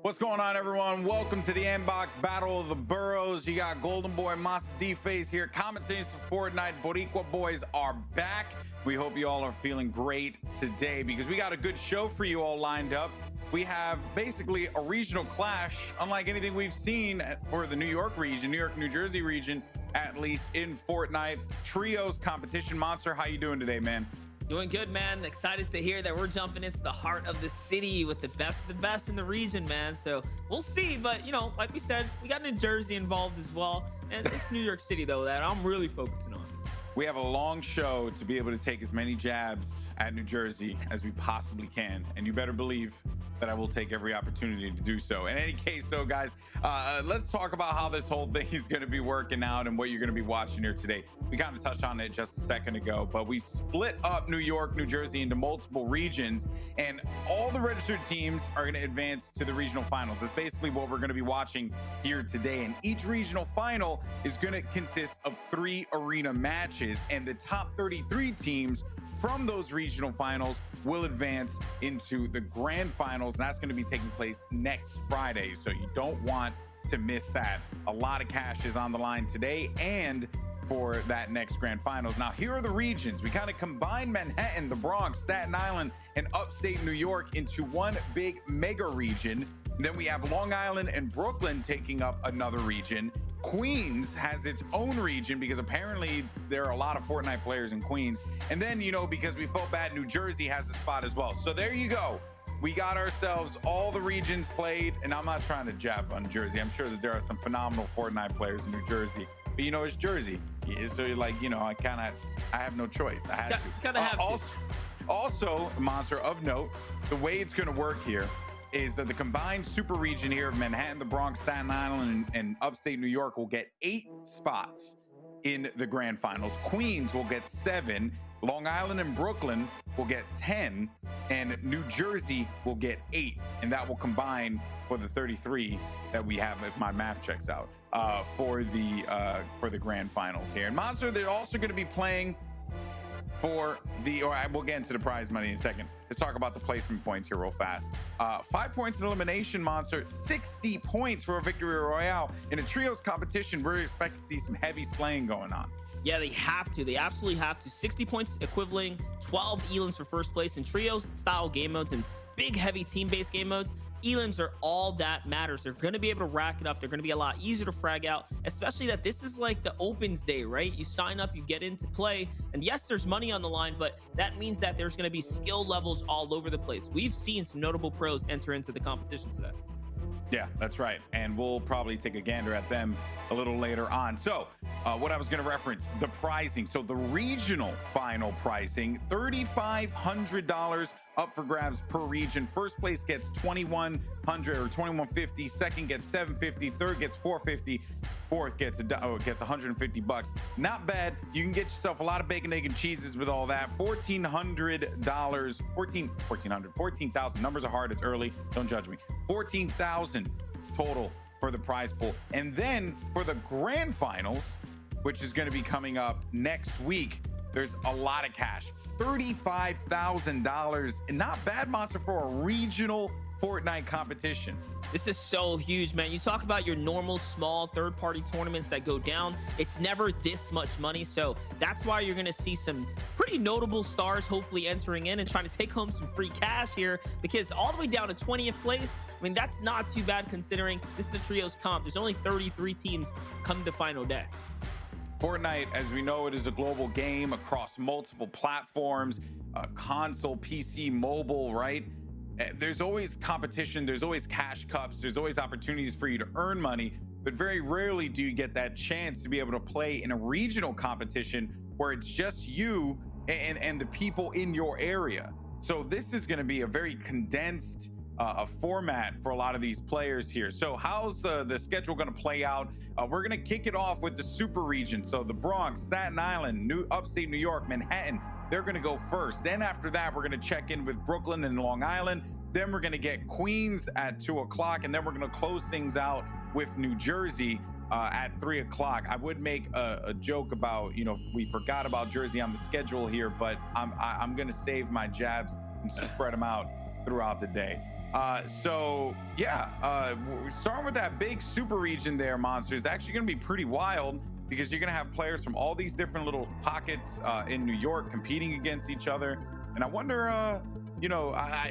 What's going on, everyone? Welcome to the Andbox Battle of the Boroughs. You got Golden Boy, Master D-Face here, commentating for Fortnite. Boricua boys are back. We hope you all are feeling great today because we got a good show for you all lined up. We have basically a regional clash, unlike anything we've seen for the New York region, New York, New Jersey region, at least in Fortnite. Trios competition. Monster, how you doing today, man? Doing good, man. Excited to hear that we're jumping into the heart of the city with the best in the region, man. So we'll see. But, you know, like we said, we got New Jersey involved as well. And it's New York City, though, that I'm really focusing on. We have a long show to be able to take as many jabs at New Jersey as we possibly can. And you better believe that I will take every opportunity to do so. In any case, though, guys, let's talk about how this whole thing is going to be working out and what you're going to be watching here today. We kind of touched on it just a second ago, but we split up New York, New Jersey into multiple regions, and all the registered teams are going to advance to the regional finals. That's basically what we're going to be watching here today. And each regional final is going to consist of 3 arena matches, and the top 33 teams from those regional finals will advance into the grand finals, and that's going to be taking place next Friday. So you don't want to miss that. A lot of cash is on the line today and for that next grand finals. Now, here are the regions. We kind of combine Manhattan, the Bronx, Staten Island, and upstate New York into one big mega region. And then we have Long Island and Brooklyn taking up another region. Queens has its own region because apparently there are a lot of Fortnite players in Queens. And then, you know, because we felt bad, New Jersey has a spot as well. So there you go. We got ourselves all the regions played. And I'm not trying to jab on Jersey. I'm sure that there are some phenomenal Fortnite players in New Jersey. But, you know, it's Jersey. So, like, you know, I have no choice. I had to. Gotta have Also, Monster, of note, the way it's going to work here is that the combined super region here of Manhattan, the Bronx, Staten Island, and upstate New York will get 8 spots in the grand finals. Queens will get 7. Long Island and Brooklyn will get 10, and New Jersey will get 8, and that will combine for the 33 that we have, if my math checks out, for the grand finals here. And Monster, they're also going to be playing for the, or we'll get into the prize money in a second. Let's talk about the placement points here real fast. 5 points in elimination, Monster, 60 points for a victory royale. In a trios competition, we're expecting to see some heavy slaying going on. Yeah, they have to. They absolutely have to. 60 points equivalent, 12 elims for first place in trios style game modes and big, heavy team-based game modes. Elims are all that matters. They're going to be able to rack it up. They're going to be a lot easier to frag out, especially that this is like the opens day, right? You sign up, you get into play, and yes, there's money on the line, but that means that there's going to be skill levels all over the place. We've seen some notable pros enter into the competition today. Yeah, that's right. And we'll probably take a gander at them a little later on. So what I was going to reference, the pricing. So the regional final pricing, $3,500 up for grabs per region. First place gets $2,100 or $2,150. Second gets $750. Third gets $450. Fourth gets $150. Not bad. You can get yourself a lot of bacon, egg, and cheeses with all that. $1,400, 14,000. Numbers are hard. It's early. Don't judge me. 14,000 total for the prize pool. And then for the grand finals, which is going to be coming up next week, there's a lot of cash. $35,000. And not bad, Monster, for a regional Fortnite competition. This is so huge, man. You talk about your normal small third-party tournaments that go down. It's never this much money. So that's why you're going to see some pretty notable stars hopefully entering in and trying to take home some free cash here, because all the way down to 20th place, I mean, that's not too bad considering this is a trios comp. There's only 33 teams coming to final day. Fortnite, as we know, it is a global game across multiple platforms, console, PC, mobile, right? There's always competition, there's always cash cups, there's always opportunities for you to earn money, but very rarely do you get that chance to be able to play in a regional competition where it's just you and the people in your area. So this is going to be a very condensed format for a lot of these players here. So how's the schedule going to play out? We're going to kick it off with the super region. So the Bronx, Staten Island, upstate New York, Manhattan, they're going to go first. Then after that, we're going to check in with Brooklyn and Long Island. Then we're going to get Queens at 2 o'clock. And then we're going to close things out with New Jersey at 3 o'clock. I would make a joke about, you know, we forgot about Jersey on the schedule here, but I'm going to save my jabs and spread them out throughout the day. So yeah, we're starting with that big super region there, Monster. It's actually going to be pretty wild because you're going to have players from all these different little pockets in New York competing against each other. And I wonder, I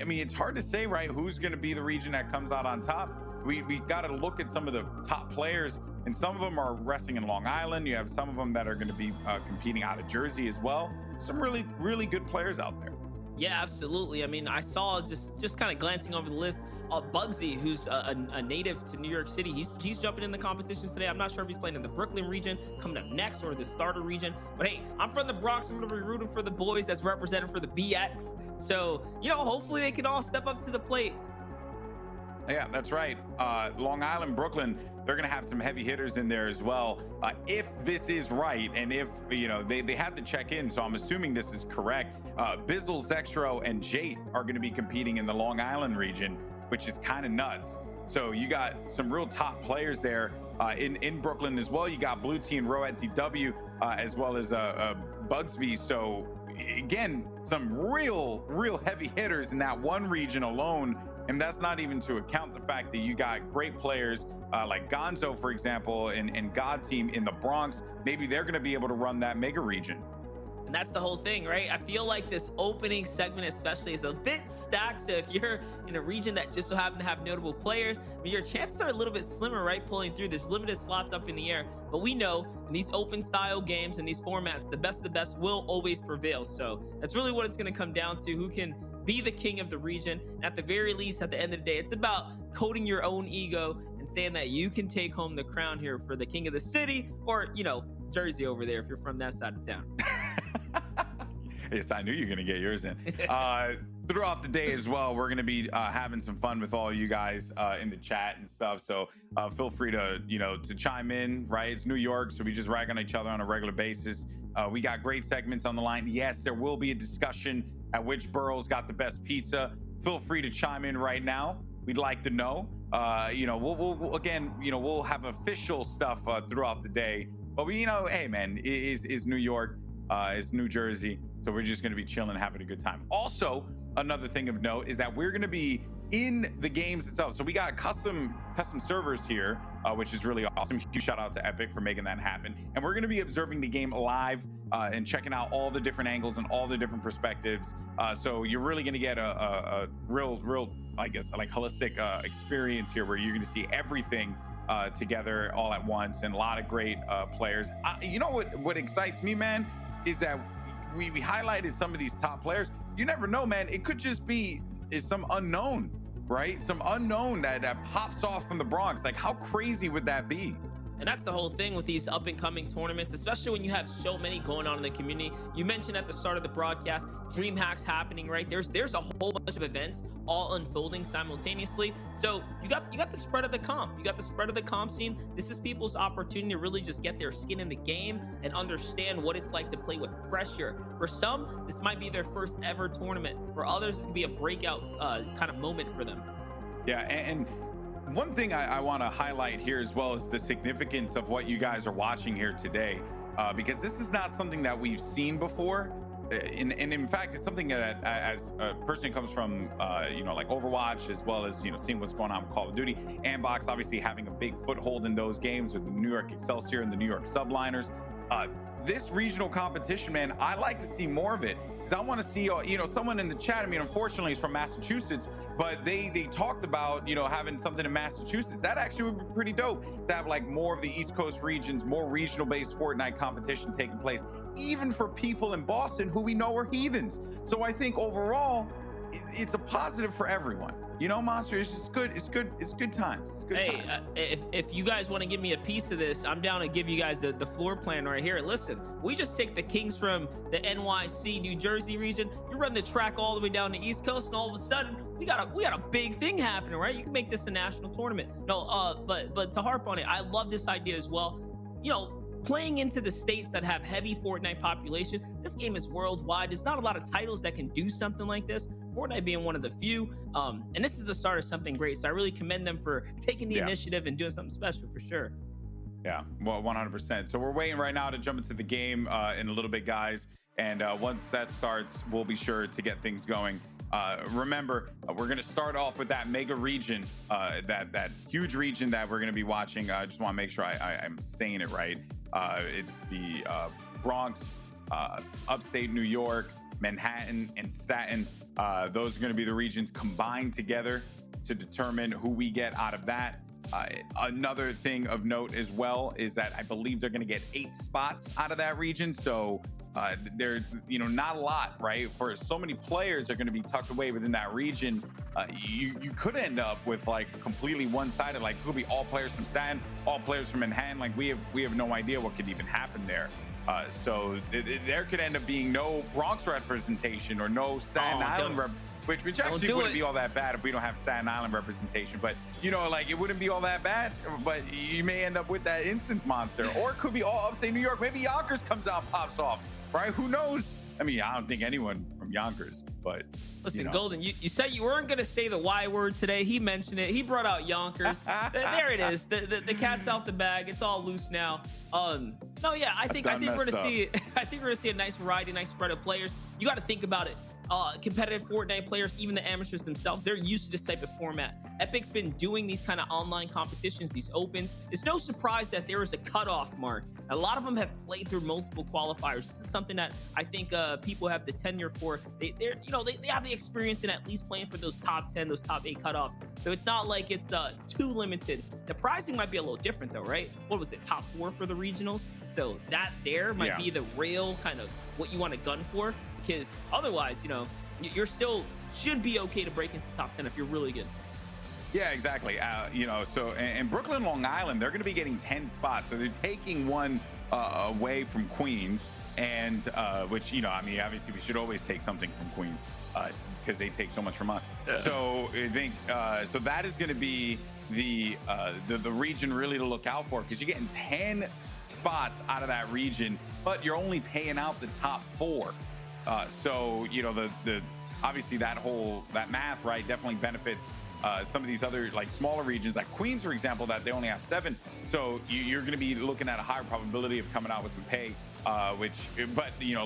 mean, it's hard to say, right, who's going to be the region that comes out on top. We got to look at some of the top players, and some of them are resting in Long Island. You have some of them that are going to be competing out of Jersey as well. Some really, really good players out there. Yeah, absolutely. I mean, I saw just kind of glancing over the list, Bugsy, who's a native to New York City. He's jumping in the competitions today. I'm not sure if he's playing in the Brooklyn region coming up next or the starter region. But hey, I'm from the Bronx. I'm going to be rooting for the boys that's represented for the BX. So, hopefully they can all step up to the plate. Yeah, that's right. Long Island, Brooklyn, they're going to have some heavy hitters in there as well. If this is right, and if, they had to check in, so I'm assuming this is correct. Bizzle, Zextro, and Jaith are going to be competing in the Long Island region, which is kind of nuts. So you got some real top players there in Brooklyn as well. You got Blue Tea and Row at DW, as well as Bugsby. So again, some real heavy hitters in that one region alone. And that's not even to account the fact that you got great players like Gonzo, for example, and God Team in the Bronx. Maybe they're going to be able to run that mega region. And that's the whole thing, right? I feel like this opening segment especially is a bit stacked. So if you're in a region that just so happen to have notable players, I mean, your chances are a little bit slimmer, right? Pulling through. There's limited slots up in the air. But we know in these open style games and these formats, the best of the best will always prevail. So that's really what it's going to come down to. Who can be the king of the region? At the very least, at the end of the day, it's about coating your own ego and saying that you can take home the crown here for the king of the city, or, Jersey over there if you're from that side of town. Yes, I knew you were going to get yours in. Throughout the day as well, we're going to be having some fun with all you guys in the chat and stuff. So feel free to, to chime in, right? It's New York, so we just rag on each other on a regular basis. We got great segments on the line. Yes, there will be a discussion at which boroughs got the best pizza. Feel free to chime in right now. We'd like to know. We'll have official stuff throughout the day. But hey man, is New York, is New Jersey. So we're just going to be chilling, having a good time. Also, another thing of note is that we're going to be in the games itself. So we got custom servers here, which is really awesome. Huge shout out to Epic for making that happen. And we're going to be observing the game live and checking out all the different angles and all the different perspectives. So you're really going to get a real, I guess, like holistic experience here, where you're going to see everything together all at once, and a lot of great players. What excites me, man, is that we highlighted some of these top players. You never know, man. It could just be some unknown, right? Some unknown that pops off from the Bronx. Like, how crazy would that be? And that's the whole thing with these up and coming tournaments, especially when you have so many going on in the community. You mentioned at the start of the broadcast, dream hacks happening, right? There's a whole bunch of events all unfolding simultaneously. So you got the spread of the comp. You got the spread of the comp scene. This is people's opportunity to really just get their skin in the game and understand what it's like to play with pressure. For some, this might be their first ever tournament. For others, this could be a breakout kind of moment for them. Yeah, and one thing I want to highlight here as well is the significance of what you guys are watching here today, because this is not something that we've seen before. And in fact, it's something that, as a person who comes from, like Overwatch, as well as, seeing what's going on with Call of Duty, Andbox obviously having a big foothold in those games with the New York Excelsior and the New York Subliners. This regional competition, man, I like to see more of it, because I want to see, someone in the chat. I mean, unfortunately, he's from Massachusetts, but they talked about, having something in Massachusetts. That actually would be pretty dope to have like more of the East Coast regions, more regional based Fortnite competition taking place, even for people in Boston who we know are heathens. So I think overall, it's a positive for everyone. Monster, it's just good. It's good. It's good times. It's good times. If you guys want to give me a piece of this, I'm down to give you guys the floor plan right here. Listen, we just take the Kings from the NYC, New Jersey region. You run the track all the way down the East Coast, and all of a sudden, we got a big thing happening, right? You can make this a national tournament. No, but to harp on it, I love this idea as well. Playing into the states that have heavy Fortnite population, this game is worldwide. There's not a lot of titles that can do something like this, Fortnite being one of the few. And this is the start of something great. So I really commend them for taking the initiative and doing something special for sure. Yeah, well, 100%. So we're waiting right now to jump into the game in a little bit, guys. And once that starts, we'll be sure to get things going Remember, we're going to start off with that mega region, that huge region that we're going to be watching. I just want to make sure I'm saying it right. It's the Bronx, upstate New York, Manhattan, and Staten. Those are going to be the regions combined together to determine who we get out of that. Another thing of note as well is that I believe they're going to get 8 spots out of that region. So there's, not a lot, right? For so many players are going to be tucked away within that region. You could end up with like completely one-sided, like could be all players from Staten, all players from Manhattan. Like we have no idea what could even happen there. So there could end up being no Bronx representation or no Staten Island which actually wouldn't be all that bad if we don't have Staten Island representation. But like it wouldn't be all that bad. But you may end up with that instance monster, or it could be all upstate New York. Maybe Yonkers comes out, pops off, right? Who knows? I mean, I don't think anyone from Yonkers, but listen, Golden, you said you weren't gonna say the Y word today. He mentioned it. He brought out Yonkers. There it is. The cat's out the bag. It's all loose now. No, yeah, I think we're gonna see. I think we're gonna see a nice variety, nice spread of players. You got to think about it. Competitive Fortnite players, even the amateurs themselves, they're used to this type of format. Epic's been doing these kind of online competitions, these opens. It's no surprise that there is a cutoff mark. A lot of them have played through multiple qualifiers. This is something that I think people have the tenure for. They have the experience in at least playing for those top 10, those top 8 cutoffs. So it's not like it's too limited. The pricing might be a little different though, right? What was it, top 4 for the regionals? So that there might be the real kind of what you want to gun for. Because otherwise, you're still should be okay to break into top 10 if you're really good. Yeah, exactly. So in Brooklyn, Long Island, they're going to be getting 10 spots. So they're taking one away from Queens, and which, obviously we should always take something from Queens because they take so much from us. So I think so that is going to be the region really to look out for, because you're getting 10 spots out of that region, but you're only paying out the top 4. So the obviously that math, right, definitely benefits some of these other like smaller regions like Queens, for example, that they only have 7. So you're going to be looking at a higher probability of coming out with some pay, but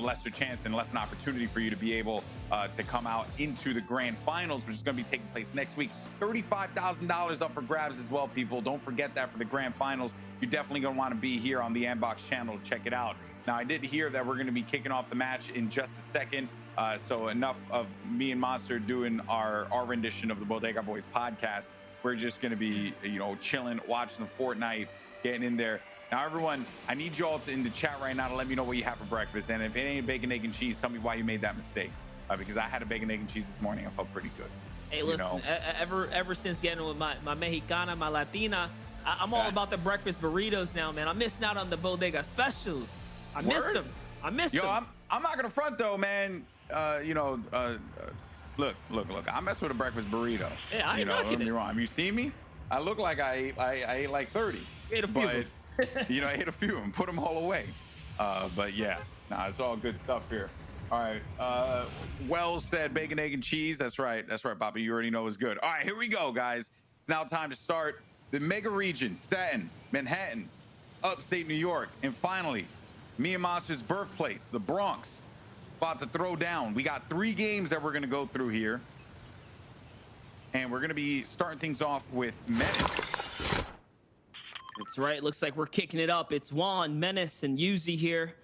lesser chance and less an opportunity for you to be able to come out into the grand finals, which is going to be taking place next week. $35,000 up for grabs as well, people. Don't forget that for the grand finals. You're definitely going to want to be here on the Andbox channel to check it out. Now, I did hear that we're going to be kicking off the match in just a second. So enough of me and Monster doing our rendition of the Bodega Boys podcast. We're just going to be, chilling, watching the Fortnite, getting in there. Now, everyone, I need you all in the chat right now to let me know what you have for breakfast. And if it ain't bacon, egg, and cheese, tell me why you made that mistake. Because I had a bacon, egg, and cheese this morning. I felt pretty good. Hey, listen, ever since getting with my Mexicana, my Latina, I'm all about the breakfast burritos now, man. I'm missing out on the Bodega specials. I miss them. I'm not gonna front though, man. Look. I mess with a breakfast burrito. Yeah, I ain't don't get me wrong. Have you seen me? I look like I ate like 30. Ate a few. I ate a few and put them all away. But yeah, it's all good stuff here. All right. Well said, bacon, egg, and cheese. That's right, Bobby. You already know it's good. All right, here we go, guys. It's now time to start the mega region: Staten, Manhattan, upstate New York, and finally, me and Monster's birthplace, the Bronx. About to throw down. We got 3 games that we're going to go through here. And we're going to be starting things off with Menace. That's right. Looks like we're kicking it up. It's Juan, Menace, and Yuzi here.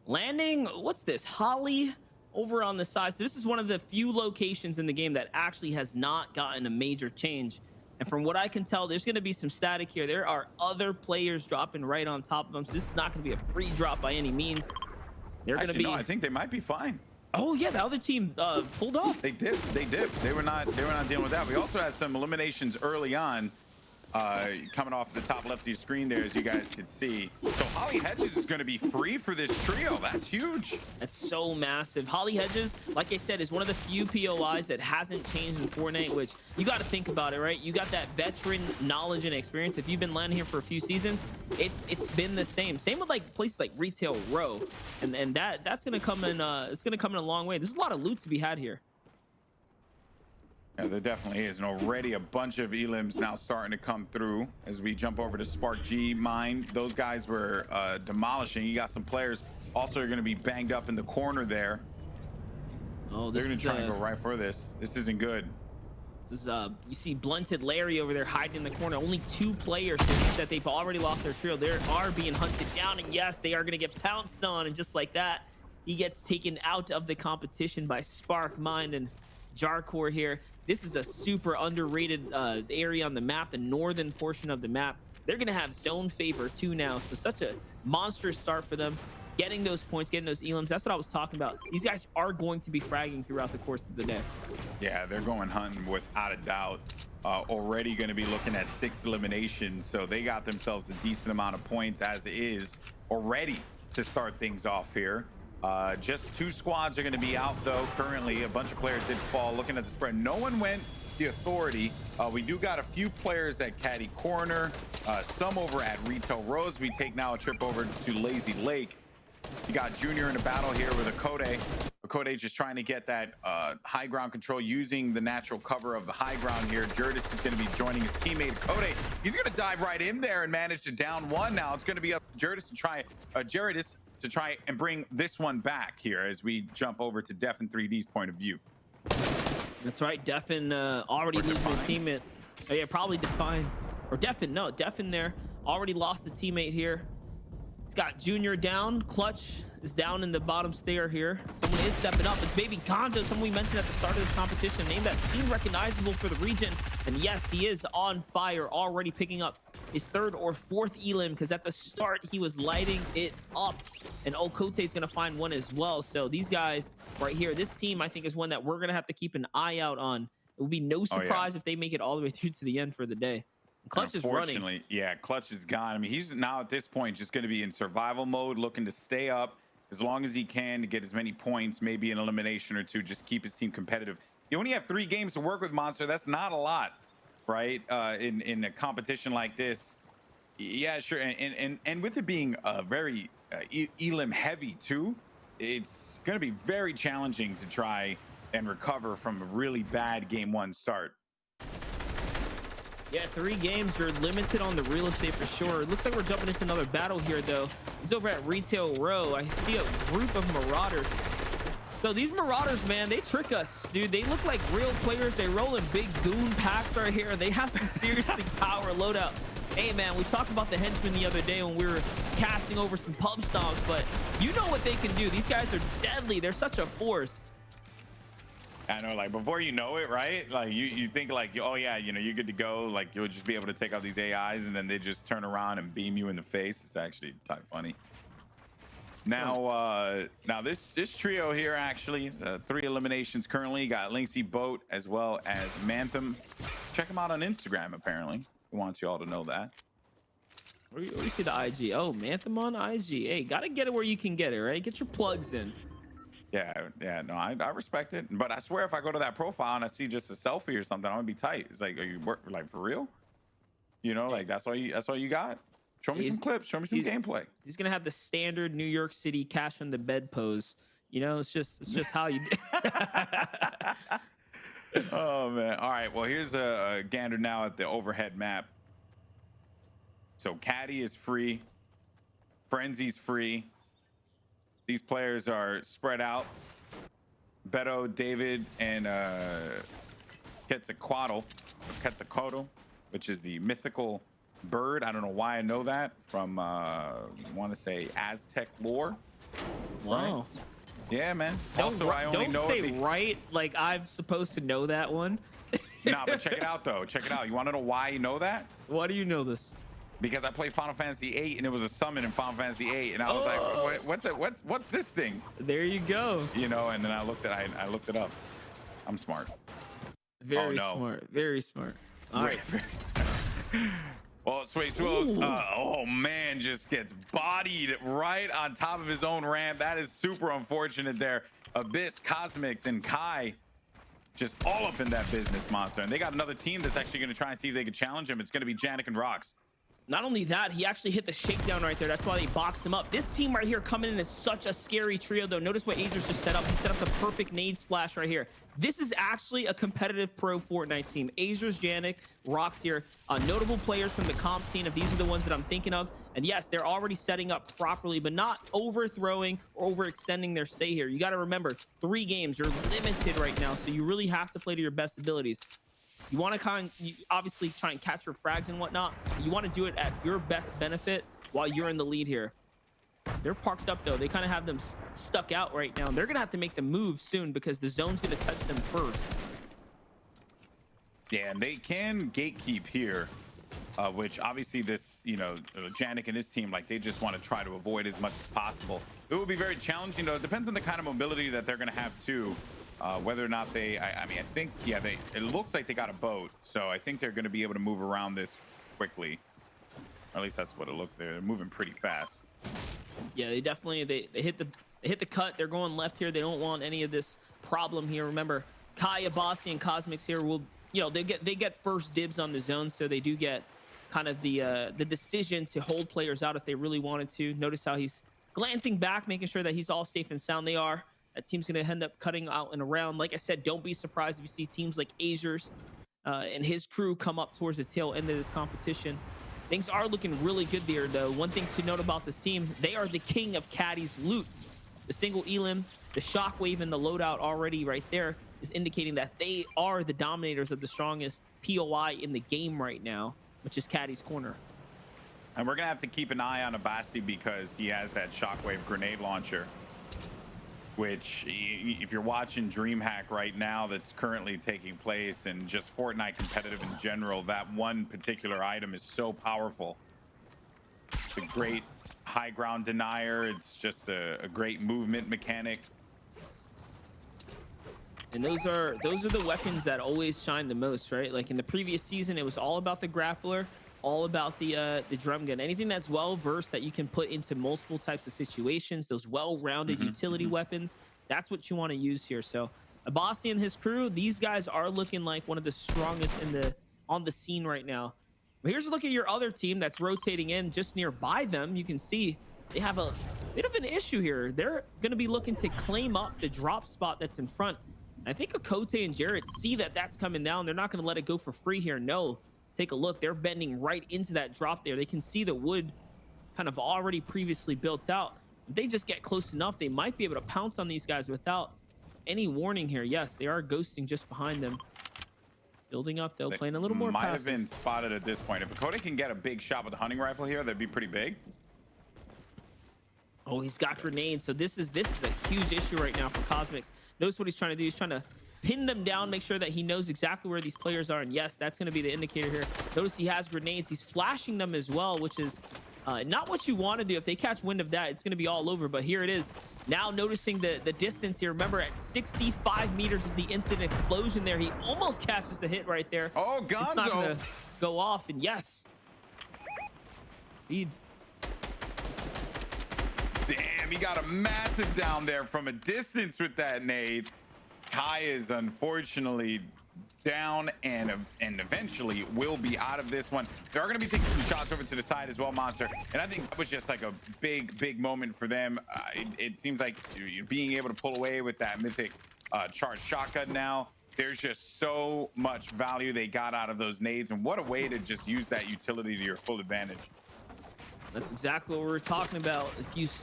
Landing, what's this? Holly over on the side. So this is one of the few locations in the game that actually has not gotten a major change. And from what I can tell, there's going to be some static here. There are other players dropping right on top of them. So this is not going to be a free drop by any means. They're going to be. No, I think they might be fine. Oh yeah, the other team pulled off. They did. They were not dealing with that. We also had some eliminations early on, coming off the top left of your screen there, as you guys can see. So Holly Hedges is going to be free for this trio. That's huge. That's so massive. Holly Hedges, like I said, is one of the few POIs that hasn't changed in Fortnite, which you got to think about it, right? You got that veteran knowledge and experience. If you've been landing here for a few seasons, it's been the same. Same with like places like Retail Row, and that's going to come in. It's going to come in a long way. There's a lot of loot to be had here. Yeah, there definitely is, and already a bunch of elims now starting to come through as we jump over to Spark G Mine. Those guys were demolishing. You got some players also are going to be banged up in the corner there. Oh, They're this gonna is try and go right for this. This isn't good. This is you see Blunted Larry over there hiding in the corner. Only 2 players that they've already lost their trio. They are being hunted down, and yes, they are going to get pounced on. And just like that, he gets taken out of the competition by Spark, Mind, and Jarkor here. This is a super underrated area on the map, the northern portion of the map. They're going to have zone favor too now, so such a monstrous start for them. Getting those points, getting those elims, that's what I was talking about. These guys are going to be fragging throughout the course of the day. Yeah, they're going hunting without a doubt. Already going to be looking at 6 eliminations, so they got themselves a decent amount of points as is already to start things off here. Just 2 squads are going to be out though. Currently, a bunch of players did fall. Looking at the spread, no one went the authority. We do got a few players at Caddy Corner, some over at Retail Rose. We take now a trip over to Lazy Lake. You got Junior in a battle here with Akode. Akode just trying to get that high ground control using the natural cover of the high ground here. Jurdis is going to be joining his teammate Akode. He's going to dive right in there and manage to down one. Now it's going to be up to Jurdis to try Jurdis to try and bring this one back here as we jump over to Defin 3D's point of view. That's right. Defin already losing a teammate. Oh, yeah, probably Define or Defin. No, Defin there already lost a teammate here. He's got Junior down. Clutch is down in the bottom stair here. Someone is stepping up. It's Baby Gondo, someone we mentioned at the start of this competition. A name that seemed recognizable for the region. And yes, he is on fire, already picking up his 3rd or 4th elim, because at the start he was lighting it up. And Okote is going to find one as well. So these guys right here, this team I think is one that we're going to have to keep an eye out on. It would be no surprise if they make it all the way through to the end for the day. Clutch is running. Yeah, Clutch is gone. I mean, he's now at this point just going to be in survival mode, looking to stay up as long as he can to get as many points, maybe an elimination or 2, just keep his team competitive. You only have 3 games to work with, Monster. That's not a lot, right? In a competition like this. Yeah, sure. And with it being very elim heavy too, it's going to be very challenging to try and recover from a really bad game 1 start. Yeah, 3 games are limited on the real estate for sure. It looks like we're jumping into another battle here though. It's over at Retail Row. I see a group of Marauders. So these Marauders, man, they trick us, dude. They look like real players. They roll in big goon packs right here. They have some seriously power loadout. Hey man, we talked about the henchmen the other day when we were casting over some pub stomps, but you know what they can do. These guys are deadly. They're such a force. I know, like before you know it, right? Like you think like, oh yeah, you know, you're good to go. Like you'll just be able to take out these AIs, and then they just turn around and beam you in the face. It's actually kind of funny. Now, now this trio here actually is 3 eliminations currently. Got Lynxy Boat as well as Mantham. Check them out on Instagram. Apparently, we want you all to know that. Where you see the IG? Oh, Mantham on IG. Hey, gotta get it where you can get it, right? Get your plugs in. Yeah, no, I respect it, but I swear if I go to that profile and I see just a selfie or something, I'm gonna be tight. It's like, are you like for real? You know, like that's all you got. Show me some clips. Show me some gameplay. He's gonna have the standard New York City cash on the bed pose. You know, it's just how you. Oh man! All right. Well, here's a gander now at the overhead map. So Caddy is free. Frenzy's free. These players are spread out. Beto, David, and Quetzalcoatl, which is the mythical bird. I don't know why I know that from I want to say Aztec lore. Wow. Right? Yeah, man. Don't say right like I'm supposed to know that one. Nah, but check it out though. Check it out. You want to know why you know that? Why do you know this? Because I played Final Fantasy VIII and it was a summon in Final Fantasy VIII, and I was like, what's this thing? There you go. You know, and then I looked it up. I'm smart. Very smart. Very smart. All right. Well, Sway Swills, oh man, just gets bodied right on top of his own ramp. That is super unfortunate there. Abyss, Cosmics, and Kai just all up in that business, Monster. And they got another team that's actually going to try and see if they can challenge him. It's going to be Janik and Rox. Not only that, he actually hit the shakedown right there. That's why they boxed him up. This team right here coming in is such a scary trio, though. Notice what Azers just set up. He set up the perfect nade splash right here. This is actually a competitive pro Fortnite team. Azers, Janik, Rocks here. Notable players from the comp scene. If these are the ones that I'm thinking of. And yes, they're already setting up properly, but not overthrowing or overextending their stay here. You got to remember, 3 games. You're limited right now, so you really have to play to your best abilities. You want to obviously try and catch your frags and whatnot. But you want to do it at your best benefit while you're in the lead here. They're parked up though. They kind of have them stuck out right now. They're gonna have to make the move soon because the zone's gonna touch them first. Yeah, and they can gatekeep here, which obviously this, Janik and his team, like they just want to try to avoid as much as possible. It will be very challenging. It depends on the kind of mobility that they're gonna have too. Whether or not they, I mean, I think, yeah, it looks like they got a boat, so I think they're going to be able to move around this quickly. Or at least that's what it looked. They're moving pretty fast. Yeah, they definitely they hit the cut. They're going left here. They don't want any of this problem here. Remember, Kaya, Bossy, and Cosmics here will, they get first dibs on the zone, so they do get kind of the decision to hold players out if they really wanted to. Notice how he's glancing back, making sure that he's all safe and sound. They are. That team's going to end up cutting out and around. Like I said, don't be surprised if you see teams like Azers and his crew come up towards the tail end of this competition. Things are looking really good there, though. One thing to note about this team, they are the king of Caddy's loot. The single elim, the shockwave, and the loadout already right there is indicating that they are the dominators of the strongest POI in the game right now, which is Caddy's corner. And we're going to have to keep an eye on Abasi because he has that shockwave grenade launcher, which if you're watching DreamHack right now that's currently taking place and just Fortnite competitive in general, that one particular item is so powerful. It's a great high ground denier. It's just a great movement mechanic. And those are the weapons that always shine the most, right? Like in the previous season, it was all about the grappler, all about the drum gun. Anything that's well versed that you can put into multiple types of situations, those well-rounded utility weapons, that's what you want to use here. So Abasi and his crew, these guys are looking like one of the strongest on the scene right now. But here's a look at your other team that's rotating in just nearby them. You can see they have a bit of an issue here. They're going to be looking to claim up the drop spot that's in front. I think Akote and Jarrett see that that's coming down. They're not going to let it go for free here. No. Take a look. They're bending right into that drop there. They can see the wood kind of already previously built out. If they just get close enough, they might be able to pounce on these guys without any warning here. Yes, they are ghosting just behind them. Building up, though, playing a little more passive. Might have been spotted at this point. If Akote can get a big shot with the hunting rifle here, that'd be pretty big. Oh, he's got grenades. So this is a huge issue right now for Cosmics. Notice what he's trying to do. He's trying to pin them down, make sure that he knows exactly where these players are. And yes, that's going to be the indicator here. Notice he has grenades. He's flashing them as well, which is not what you want to do. If they catch wind of that, it's going to be all over. But here it is. Now noticing the distance here. Remember, at 65 meters is the instant explosion there. He almost catches the hit right there. Oh, Gonzo. It's not going to go off. And yes. Speed. Damn, he got a massive down there from a distance with that nade. Kai is unfortunately down and eventually will be out of this one. They are going to be taking some shots over to the side as well, Monster. And I think that was just like a big moment for them. It seems like being able to pull away with that mythic charged shotgun now. There's just so much value they got out of those nades. And what a way to just use that utility to your full advantage. That's exactly what we were talking about. If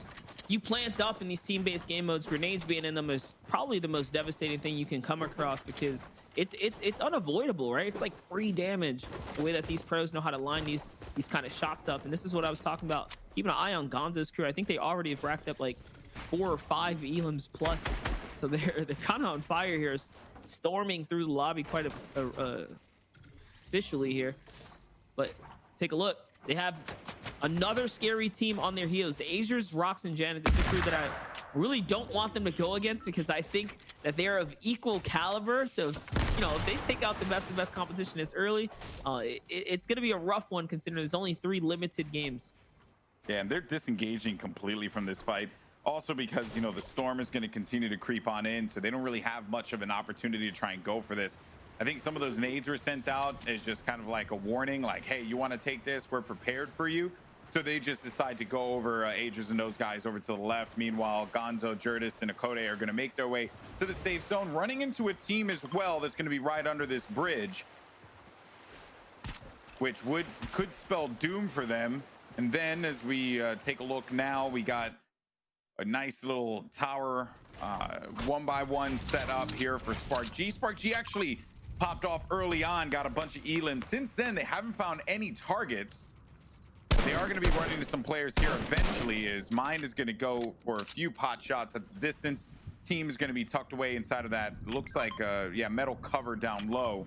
you plant up in these team-based game modes, grenades being in them is probably the most devastating thing you can come across because it's unavoidable, right? It's like free damage, the way that these pros know how to line these kind of shots up. And this is what I was talking about. Keeping an eye on Gonzo's crew. I think they already have racked up like 4 or 5 elims plus. So they're kind of on fire here, storming through the lobby quite officially here. But take a look. They have another scary team on their heels. The Azers, Rocks, and Janet. This is a crew that I really don't want them to go against because I think that they are of equal caliber. So, if they take out the best competition this early, it's going to be a rough one considering there's only 3 limited games. Yeah, and they're disengaging completely from this fight. Also because, the storm is going to continue to creep on in, so they don't really have much of an opportunity to try and go for this. I think some of those nades were sent out as just kind of like a warning, like, hey, you want to take this? We're prepared for you. So they just decide to go over Aegis and those guys over to the left. Meanwhile, Gonzo, Jurtis, and Akode are going to make their way to the safe zone, running into a team as well that's going to be right under this bridge, which could spell doom for them. And then as we take a look now, we got a nice little tower 1x1 set up here for Spark G. Spark G actually popped off early on, got a bunch of elims. Since then, they haven't found any targets. They are going to be running into some players here eventually, as Mind is going to go for a few pot shots at the distance. Team is going to be tucked away inside of that. Looks like, yeah, metal cover down low.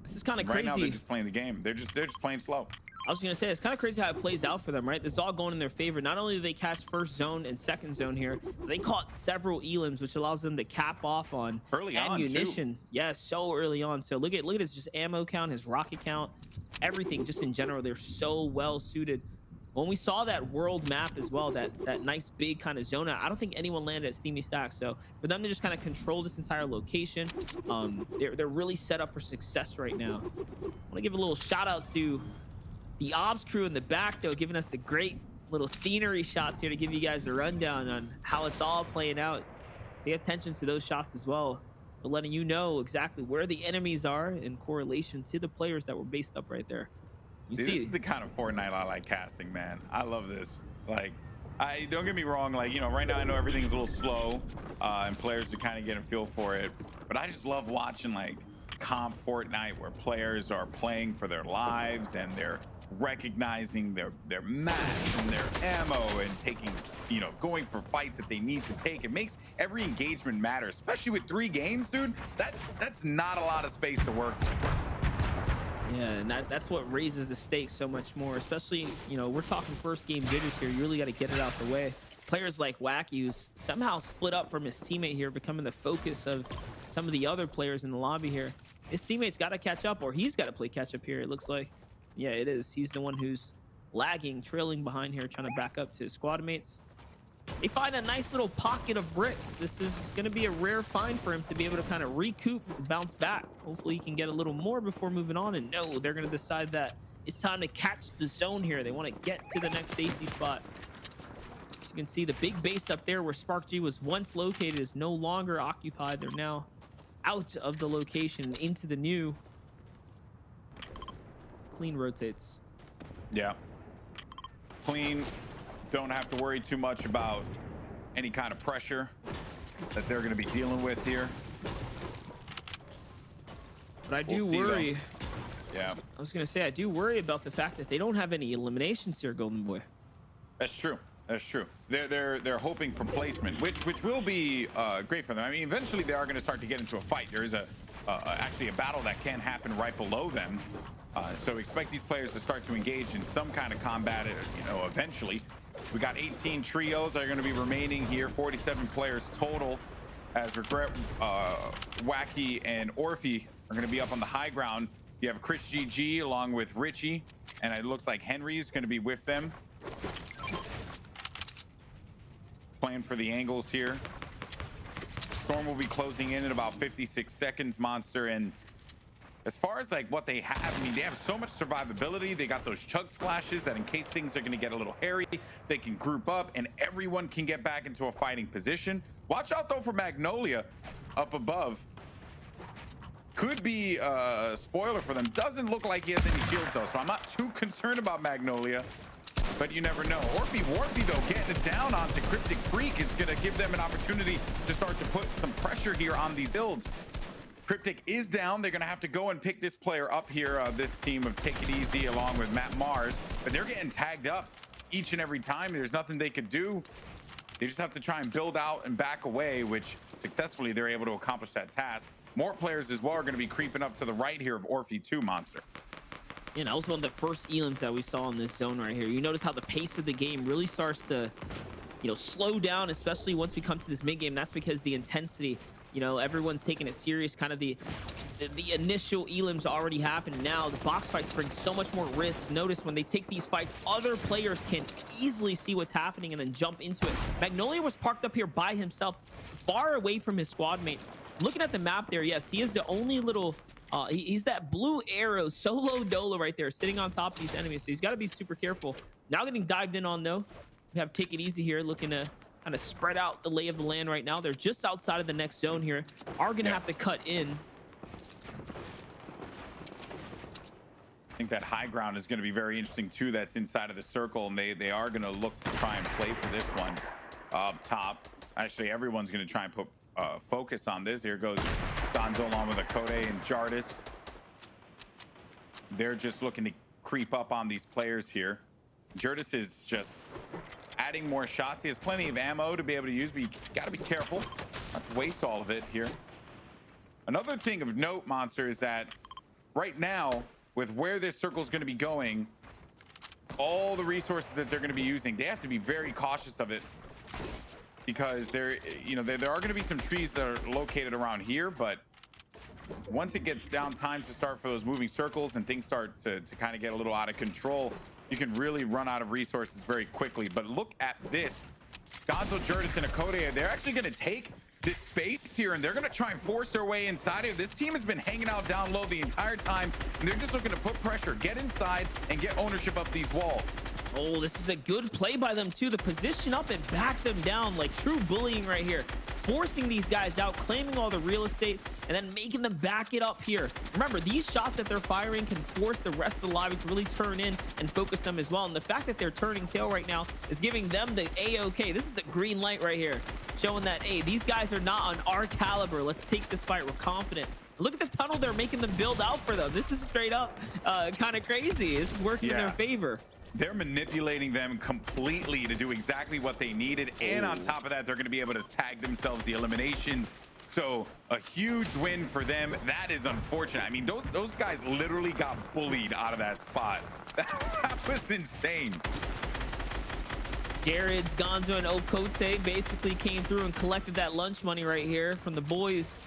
This is kind of crazy. Right now, they're just playing the game. They're just playing slow. I was going to say, it's kind of crazy how it plays out for them, right? This is all going in their favor. Not only do they catch first zone and second zone here, they caught several elims, which allows them to cap off on early ammunition. On too. Yeah, so early on. So look at his just ammo count, his rocket count, everything just in general. They're so well suited. When we saw that world map as well, that nice big kind of zone, I don't think anyone landed at Steamy Stack. So for them to just kind of control this entire location, they're really set up for success right now. I want to give a little shout out to the ops crew in the back, though, giving us a great little scenery shots here to give you guys the rundown on how it's all playing out. Pay attention to those shots as well, but letting you know exactly where the enemies are in correlation to the players that were based up right there. Dude, this is the kind of Fortnite I like casting, man. I love this. Like, don't get me wrong, like, you know, right now I know everything's a little slow and players are kind of getting a feel for it, but I just love watching like comp Fortnite where players are playing for their lives and they're recognizing their maps and their ammo and taking, you know, going for fights that they need to take. It makes every engagement matter, especially with 3 games, dude. That's not a lot of space to work with. Yeah, and that's what raises the stakes so much more, especially, you know, we're talking first game jitters here. You really got to get it out the way. Players like Wacky, who's somehow split up from his teammate here, becoming the focus of some of the other players in the lobby here. His teammate's got to catch up, or he's got to play catch up here, it looks like. Yeah, it is. He's the one who's lagging, trailing behind here, trying to back up to his squad mates. They find a nice little pocket of brick. This is going to be a rare find for him to be able to kind of recoup and bounce back. Hopefully he can get a little more before moving on. And no, they're going to decide that it's time to catch the zone here. They want to get to the next safety spot. As you can see, the big base up there where Spark G was once located is no longer occupied. They're now out of the location into the new. Clean rotates. Yeah, clean. Don't have to worry too much about any kind of pressure that they're going to be dealing with here. But I do worry. Yeah, I was going to say, I do worry about the fact that they don't have any eliminations here, Golden Boy. That's true. That's true. They're hoping for placement, which will be great for them. I mean, eventually they are going to start to get into a fight. There is actually a battle that can happen right below them. So expect these players to start to engage in some kind of combat, you know, eventually. We got 18 trios that are going to be remaining here, 47 players total, as Regret, Wacky, and Orphe are going to be up on the high ground. You have Chris GG along with Richie, and it looks like Henry is going to be with them. Playing for the angles here. Storm will be closing in about 56 seconds, Monster, and as far as like what they have, I mean, they have so much survivability. They got those chug splashes that in case things are going to get a little hairy, they can group up and everyone can get back into a fighting position. Watch out though for Magnolia up above. Could be a spoiler for them. Doesn't look like he has any shields though, so I'm not too concerned about Magnolia, but you never know. Orphe though, getting it down onto Cryptic Freak is going to give them an opportunity to start to put some pressure here on these builds. Cryptic is down. They're going to have to go and pick this player up here, this team of Take It Easy along with Matt Mars, but they're getting tagged up each and every time. There's nothing they could do. They just have to try and build out and back away, which successfully they're able to accomplish that task. More players as well are going to be creeping up to the right here of Orphe 2, Monster. Yeah, that was one of the first elims that we saw in this zone right here. You notice how the pace of the game really starts to, you know, slow down, especially once we come to this mid game. That's because the intensity You know, everyone's taking it serious. Kind of the initial elims already happened. Now the box fights bring so much more risk. Notice when they take these fights, other players can easily see what's happening and then jump into it. Magnolia was parked up here by himself, far away from his squad mates. Looking at the map there, yes, he is the only little he's that blue arrow solo dolo right there, sitting on top of these enemies, so he's got to be super careful. Now getting dived in on though. We have Take It Easy here, looking to kind of spread out the lay of the land right now. They're just outside of the next zone here, are gonna have to cut in. I think that high ground is going to be very interesting too. That's inside of the circle, and they are going to look to try and play for this one up top. Actually, everyone's going to try and put focus on this. Here goes Gonzo along with Akode and Jardis. They're just looking to creep up on these players here. Jardis is just adding more shots. He has plenty of ammo to be able to use, but you got to be careful not to waste all of it here. Another thing of note, Monster, is that right now, with where this circle is going to be going, all the resources that they're going to be using, they have to be very cautious of it, because there are going to be some trees that are located around here, but once it gets down time to start for those moving circles and things start to kind of get a little out of control, you can really run out of resources very quickly. But look at this. Gonzo, Jardis, and Akode, they're actually going to take this space here, and they're going to try and force their way inside of it. This team has been hanging out down low the entire time, and they're just looking to put pressure, get inside, and get ownership of these walls. Oh, this is a good play by them too. The position up and back them down, like true bullying right here. Forcing these guys out, claiming all the real estate, and then making them back it up here. Remember, these shots that they're firing can force the rest of the lobby to really turn in and focus them as well. And the fact that they're turning tail right now is giving them the A-OK. This is the green light right here, showing that, hey, these guys are not on our caliber. Let's take this fight. We're confident. Look at the tunnel they're making them build out for them. This is straight up kind of crazy. This is working in their favor. They're manipulating them completely to do exactly what they needed. And on top of that, they're going to be able to tag themselves the eliminations. So a huge win for them. That is unfortunate. I mean, those guys literally got bullied out of that spot. That was insane. Jared's, Gonzo, and Okote basically came through and collected that lunch money right here from the boys.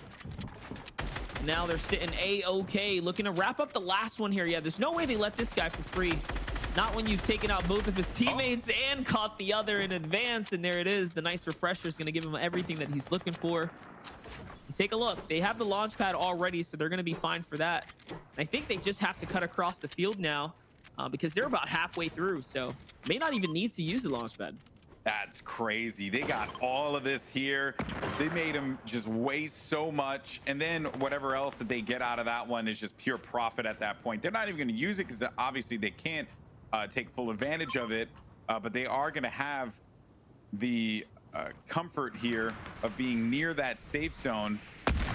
Now they're sitting A-OK, looking to wrap up the last one here. Yeah, there's no way they let this guy for free. Not when you've taken out both of his teammates and caught the other in advance. And there it is. The nice refresher is going to give him everything that he's looking for. And take a look. They have the launch pad already, so they're going to be fine for that. I think they just have to cut across the field now because they're about halfway through. So may not even need to use the launch pad. That's crazy. They got all of this here. They made him just waste so much. And then whatever else that they get out of that one is just pure profit at that point. They're not even going to use it because obviously they can't take full advantage of it, but they are going to have the comfort here of being near that safe zone.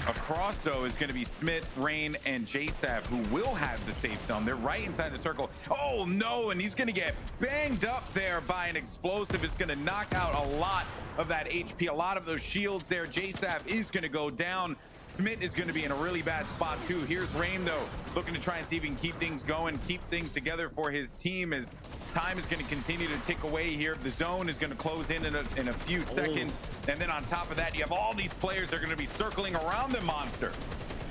Across, though, is going to be Smith, Rain, and JSAV, who will have the safe zone. They're right inside the circle. Oh, no, and he's going to get banged up there by an explosive. It's going to knock out a lot of that HP, a lot of those shields there. JSAV is going to go down. Smith is going to be in a really bad spot too. Here's Rain, though, looking to try and see if he can keep things going, keep things together for his team, as time is going to continue to tick away here. The zone is going to close in a few seconds. And then on top of that, you have all these players that are going to be circling around the Monster.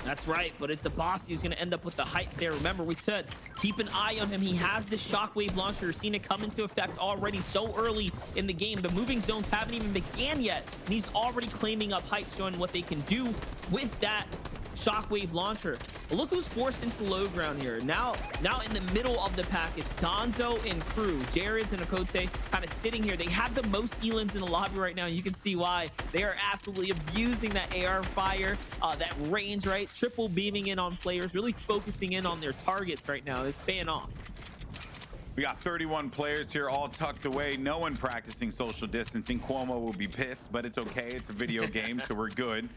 That's right, but it's a boss who's going to end up with the height there. Remember, we said keep an eye on him. He has the shockwave launcher. You're seeing it come into effect already so early in the game. The moving zones haven't even began yet, and he's already claiming up height, showing what they can do with that shockwave launcher. But look who's forced into the low ground here. Now in the middle of the pack, it's Gonzo and crew. Jared's and Okote kind of sitting here. They have the most elims in the lobby right now. You can see why. They are absolutely abusing that AR fire, that range, right? Triple beaming in on players, really focusing in on their targets right now. It's paying off. We got 31 players here, all tucked away. No one practicing social distancing. Cuomo will be pissed, but it's okay. It's a video game, so we're good.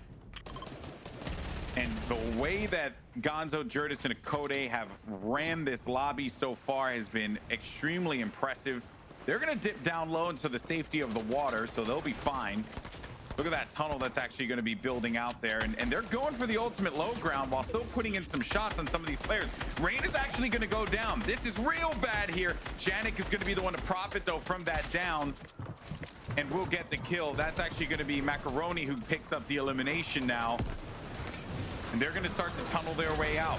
And the way that Gonzo, Jardis, and Akode have ran this lobby so far has been extremely impressive. They're going to dip down low into the safety of the water, so they'll be fine. Look at that tunnel that's actually going to be building out there. And they're going for the ultimate low ground while still putting in some shots on some of these players. Rain is actually going to go down. This is real bad here. Janik is going to be the one to profit, though, from that down. and will get the kill. That's actually going to be Macaroni who picks up the elimination now. And they're going to start to tunnel their way out,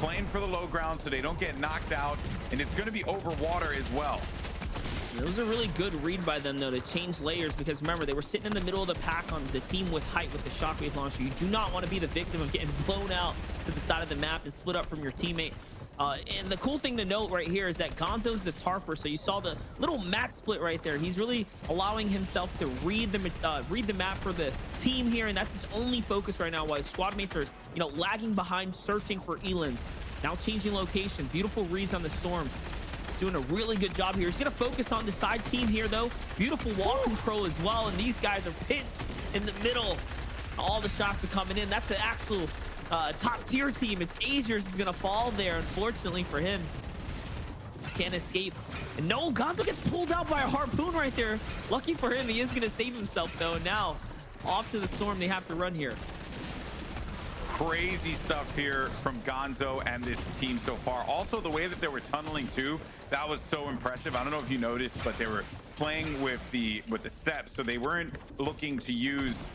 playing for the low ground so they don't get knocked out. And it's going to be over water as well. It was a really good read by them, though, to change layers, because remember, they were sitting in the middle of the pack on the team with height with the shockwave launcher. You do not want to be the victim of getting blown out to the side of the map and split up from your teammates. And the cool thing to note right here is that Gonzo's the tarper, so you saw the little map split right there. He's really allowing himself to read the map for the team here, and that's his only focus right now, while his squad mates are, you know, lagging behind, searching for Elans. Now changing location. Beautiful reads on the storm. Doing a really good job here. He's going to focus on the side team here, though. Beautiful wall control as well, and these guys are pinched in the middle. All the shots are coming in. That's the actual top tier team. It's Azers is going to fall there, unfortunately for him. Can't escape. And no, Gonzo gets pulled out by a harpoon right there. Lucky for him, he is going to save himself, though. And now, off to the storm they have to run here. Crazy stuff here from Gonzo and this team so far. Also, the way that they were tunneling too, that was so impressive. I don't know if you noticed, but they were playing with the steps, so they weren't looking to use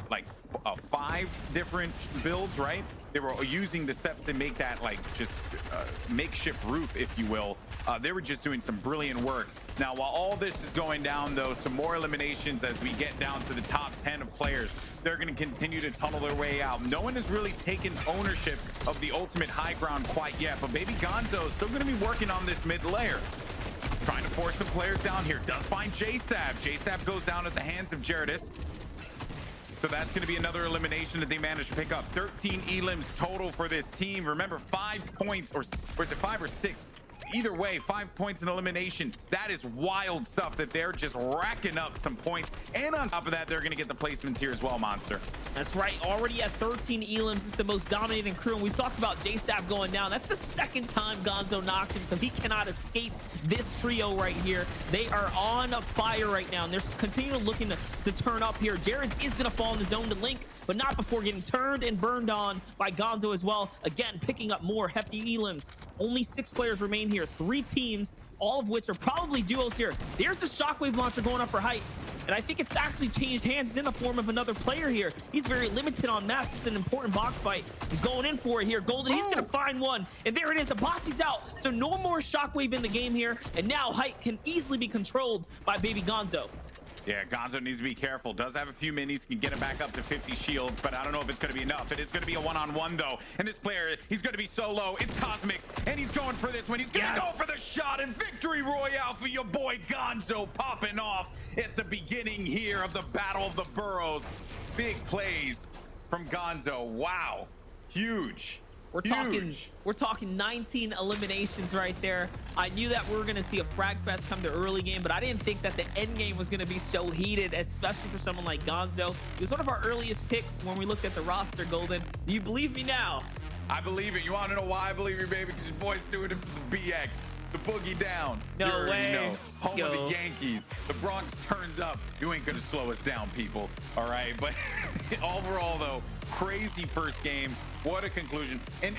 like 5 different builds, right? They were using the steps to make that like just makeshift roof, if you will. They were just doing some brilliant work. Now, while all this is going down, though, some more eliminations as we get down to the top 10 of players. They're going to continue to tunnel their way out. No one has really taken ownership of the ultimate high ground quite yet, but Baby Gonzo is still going to be working on this mid layer. Trying to force some players down here. Does find JSAB. JSAB goes down at the hands of Jaredis. So that's going to be another elimination that they managed to pick up. 13 elims total for this team. Remember, 5 points, or is it 5 or 6? Either way, 5 points in elimination. That is wild stuff that they're just racking up some points. And on top of that, they're going to get the placements here as well, Monster. That's right. Already at 13 elims. It's the most dominating crew. And we talked about JSAB going down. That's the second time Gonzo knocked him, so he cannot escape this trio right here. They are on fire right now, and they're continuing looking to turn up here. Jared is going to fall in the zone to Link, but not before getting turned and burned on by Gonzo as well. Again, picking up more hefty elims. Only 6 players remain here. 3 teams, all of which are probably duos here. There's the shockwave launcher going up for height, and I think it's actually changed hands. It's in the form of another player here. He's very limited on maps. It's an important box fight. He's going in for it here. Golden, he's gonna find one, and there it is. Abasi's out, so no more shockwave in the game here, and now height can easily be controlled by Baby Gonzo. Yeah, Gonzo needs to be careful. Does have a few minis, can get it back up to 50 shields, but I don't know if it's going to be enough. It is going to be a one-on-one, though. And this player, he's going to be so low. It's Cosmics, and he's going for this one. He's going to go for the shot, and victory royale for your boy Gonzo popping off at the beginning here of the Battle of the Boroughs. Big plays from Gonzo. Wow. Huge. We're talking 19 eliminations right there. I knew that we were going to see a frag fest come to early game, but I didn't think that the end game was going to be so heated, especially for someone like Gonzo. He was one of our earliest picks when we looked at the roster, Golden. Do you believe me now? I believe it. You want to know why I believe you, baby? Because your boy's doing it for the BX. The boogie down. No way. Know. Home of the Yankees. The Bronx turns up. You ain't gonna slow us down, people. All right. But overall, though, crazy first game. What a conclusion. And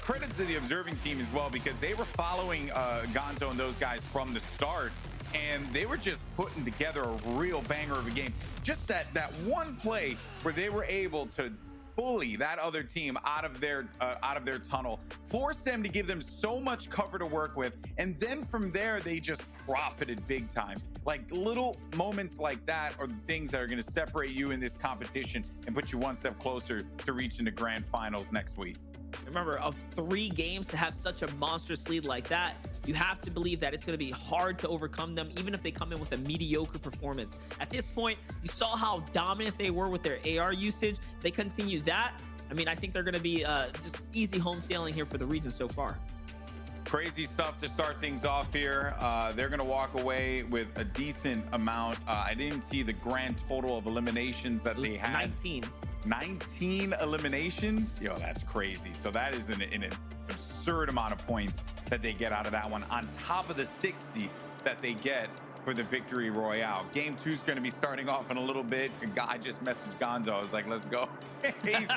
credit to the observing team as well, because they were following Gonzo and those guys from the start, and they were just putting together a real banger of a game. Just that one play where they were able to bully that other team out of their tunnel, force them to give them so much cover to work with, and then from there they just profited big time. Like, little moments like that are the things that are going to separate you in this competition and put you one step closer to reaching the grand finals next week. Remember, of 3 games to have such a monstrous lead like that, you have to believe that it's going to be hard to overcome them, even if they come in with a mediocre performance. At this point, you saw how dominant they were with their AR usage. If they continue that, I mean, I think they're going to be just easy home sailing here for the region so far. Crazy stuff to start things off here. They're going to walk away with a decent amount. I didn't see the grand total of eliminations that they had. 19 eliminations. Yo, that's crazy. So that is an absurd amount of points that they get out of that one, on top of the 60 that they get for the victory royale. Game 2 is going to be starting off in a little bit. I just messaged Gonzo. I was like, let's go. He's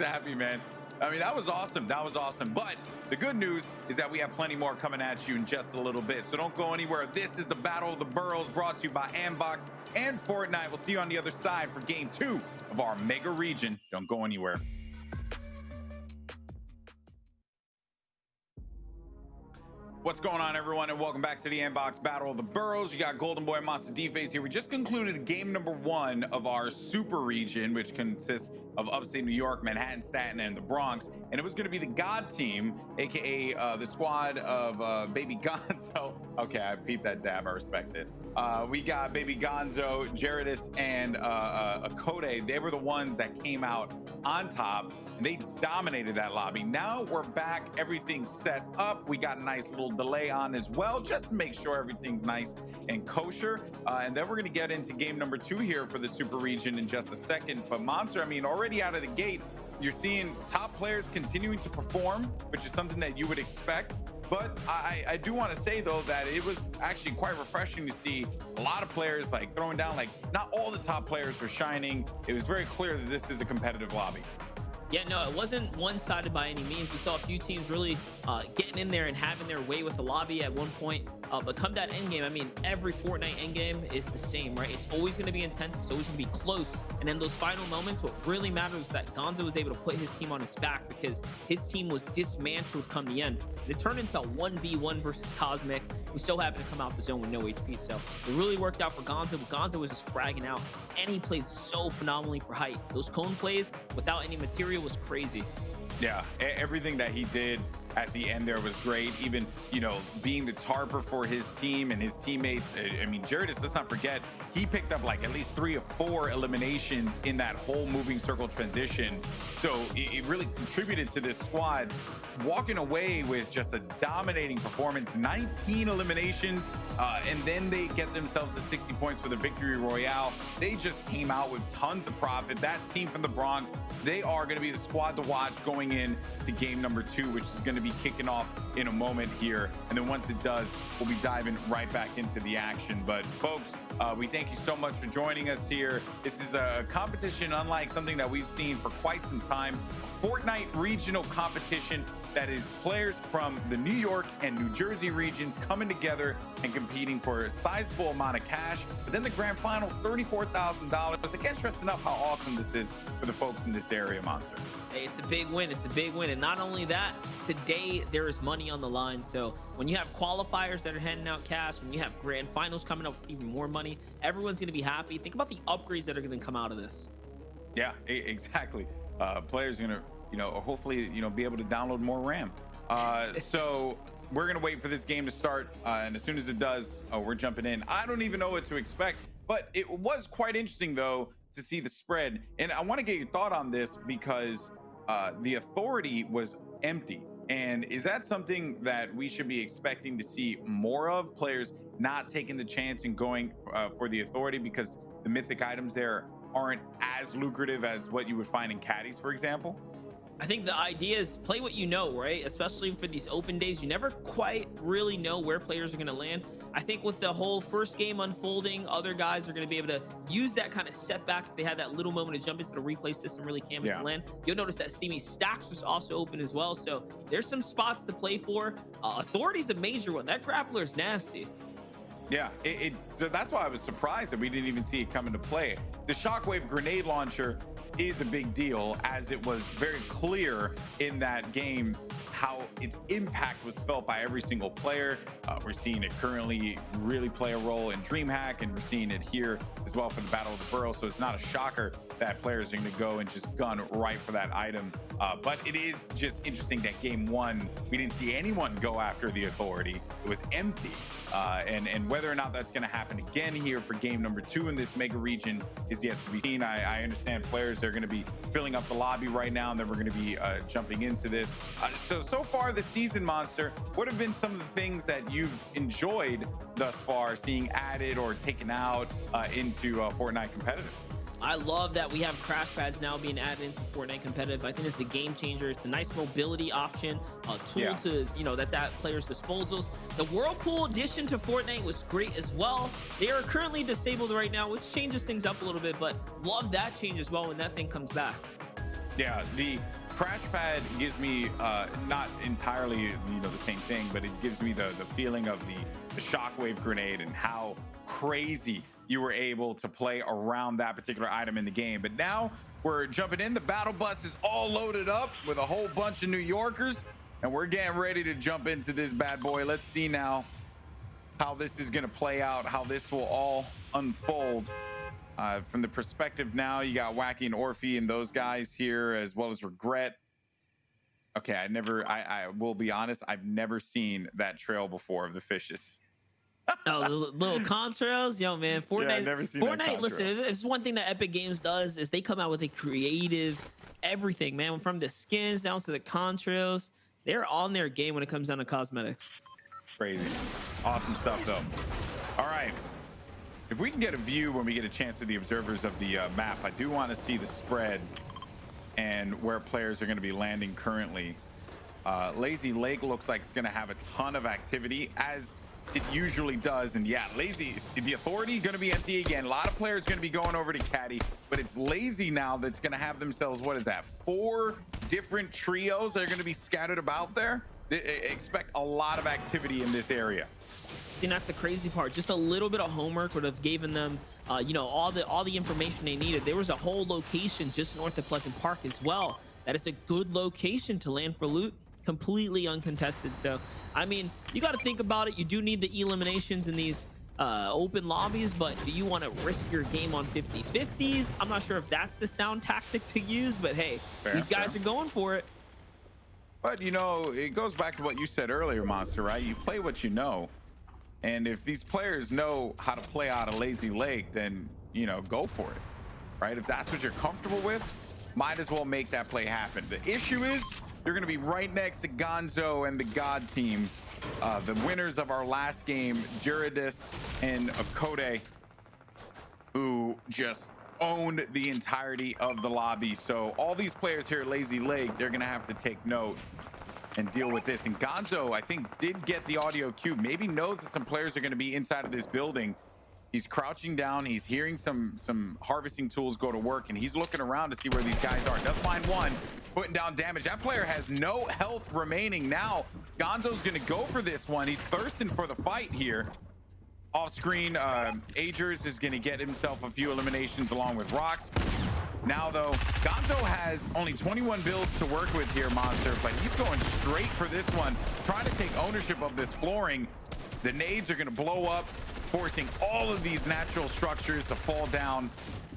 a happy man. I mean, that was awesome. That was awesome. But the good news is that we have plenty more coming at you in just a little bit. So don't go anywhere. This is the Battle of the Boroughs, brought to you by Andbox and Fortnite. We'll see you on the other side for game 2 of our mega region. Don't go anywhere. What's going on, everyone, and welcome back to the Andbox Battle of the Boroughs. You got Golden Boy Monster D-Face here. We just concluded game number 1 of our super region, which consists of upstate New York, Manhattan, Staten, and the Bronx. And it was going to be the God team, aka the squad of Baby Gonzo. Okay, I peeped that dab. I respect it. We got Baby Gonzo, Jaredus, and Akode. They were the ones that came out on top. They dominated that lobby. Now we're back. Everything's set up. We got a nice little delay on as well, just to make sure everything's nice and kosher. And then we're going to get into game number 2 here for the super region in just a second. But Monster, I mean, already out of the gate, you're seeing top players continuing to perform, which is something that you would expect. But I do want to say, though, that it was actually quite refreshing to see a lot of players like throwing down. Like, not all the top players were shining. It was very clear that this is a competitive lobby. Yeah, no, it wasn't one-sided by any means. We saw a few teams really getting in there and having their way with the lobby at one point. But come that end game, I mean, every Fortnite end game is the same, right? It's always going to be intense. It's always going to be close. And then those final moments, what really matters is that Gonzo was able to put his team on his back because his team was dismantled come the end. And it turned into a 1v1 versus Cosmic, who so happened to come out the zone with no HP. So it really worked out for Gonzo. But Gonzo was just fragging out, and he played so phenomenally for height. Those cone plays without any material was crazy. Yeah, everything that he did at the end there was great. Even, you know, being the tarper for his team and his teammates. I mean, Jaredus, let's not forget, he picked up like at least 3 or 4 eliminations in that whole moving circle transition. So it really contributed to this squad walking away with just a dominating performance. 19 eliminations, and then they get themselves to 60 points for the victory royale. They just came out with tons of profit. That team from the Bronx, they are going to be the squad to watch going in to game number 2, which is going to be kicking off in a moment here. And then once it does, we'll be diving right back into the action. But folks, we thank you so much for joining us here. This is a competition unlike something that we've seen for quite some time. A Fortnite regional competition that is players from the New York and New Jersey regions coming together and competing for a sizable amount of cash. But then the grand finals, $34,000. I can't stress enough how awesome this is for the folks in this area, Monster. Hey, it's a big win. It's a big win. And not only that, today there is money on the line. So when you have qualifiers that are handing out cash, when you have grand finals coming up with even more money, everyone's going to be happy. Think about the upgrades that are going to come out of this. Yeah, exactly. Players are going to, you know, hopefully, you know, be able to download more RAM. So we're going to wait for this game to start. And as soon as it does, we're jumping in. I don't even know what to expect. But it was quite interesting, though, to see the spread. And I want to get your thought on this because the authority was empty. And is that something that we should be expecting to see more of? Players not taking the chance and going for the authority because the mythic items there aren't as lucrative as what you would find in caddies, for example? I think the idea is play what you know, right? Especially for these open days, you never quite really know where players are going to land. I think with the whole first game unfolding, other guys are going to be able to use that kind of setback. If they had that little moment to jump into the replay system, really canvas and land. You'll notice that Steamy Stacks was also open as well. So there's some spots to play for. Authority's a major one. That grappler's nasty. Yeah, so that's why I was surprised that we didn't even see it come into play. The Shockwave grenade launcher is a big deal, as it was very clear in that game how its impact was felt by every single player. We're seeing it currently really play a role in DreamHack, and we're seeing it here as well for the Battle of the Boroughs. So it's not a shocker that players are going to go and just gun right for that item. But it is just interesting that game 1, we didn't see anyone go after the authority. It was empty. And whether or not that's going to happen again here for game number 2 in this mega region is yet to be seen. I understand players are going to be filling up the lobby right now, and then we're going to be jumping into this. So far this season, Monster, what have been some of the things that you've enjoyed thus far, seeing added or taken out into Fortnite competitive? I love that we have crash pads now being added into Fortnite competitive. I think it's a game changer. It's a nice mobility option, a tool to, you know, that's at players' disposals. The Whirlpool addition to Fortnite was great as well. They are currently disabled right now, which changes things up a little bit, but love that change as well when that thing comes back. Yeah, the Crash Pad gives me not entirely, the same thing, but it gives me the feeling of the shockwave grenade and how crazy you were able to play around that particular item in the game. But now we're jumping in. The battle bus is all loaded up with a whole bunch of New Yorkers, and we're getting ready to jump into this bad boy. Let's see now how this is going to play out, how this will all unfold. From the perspective now, you got Wacky and Orphe and those guys here, as well as Regret. Okay, I will be honest, I've never seen that trail before of the fishes. Oh, the little contrails, yo, man. Fortnite, Yeah, I've never seen that Fortnite. Listen, this is one thing that Epic Games does is they come out with a creative everything, man. From the skins down to the contrails, they're on their game when it comes down to cosmetics. Crazy, awesome stuff, though. All right, if we can get a view when we get a chance with the observers of the map, I do want to see the spread and where players are going to be landing currently. Lazy Lake looks like it's going to have a ton of activity, as it usually does. And yeah, the Authority going to be empty again. A lot of players going to be going over to Caddy, but it's Lazy now that's going to have themselves, what is that, 4 different trios that are going to be scattered about there. Expect a lot of activity in this area. See, that's the crazy part. Just a little bit of homework would have given them all the information they needed. There was a whole location just north of Pleasant Park as well. That is a good location to land for loot, completely uncontested. So I mean, you got to think about it. You do need the eliminations in these open lobbies, but do you want to risk your game on 50-50s? I'm not sure if that's the sound tactic to use, but hey, these guys are going for it. But it goes back to what you said earlier, Monster, right? You play what you know. And if these players know how to play out of Lazy Lake, then go for it, right? If that's what you're comfortable with, might as well make that play happen. The issue is you're going to be right next to Gonzo and the God team, the winners of our last game, Juridis and Akode, who just owned the entirety of the lobby. So all these players here at Lazy Lake, they're going to have to take note and deal with this. And Gonzo, I think, did get the audio cue, maybe knows that some players are going to be inside of this building. He's crouching down, he's hearing some harvesting tools go to work, and he's looking around to see where these guys are. Does find one, putting down damage. That player has no health remaining. Now Gonzo's going to go for this one. He's thirsting for the fight here. Off screen, Agers is going to get himself a few eliminations along with Rocks. Now, though, Gonzo has only 21 builds to work with here, Monster, but he's going straight for this one, trying to take ownership of this flooring. The nades are going to blow up, forcing all of these natural structures to fall down.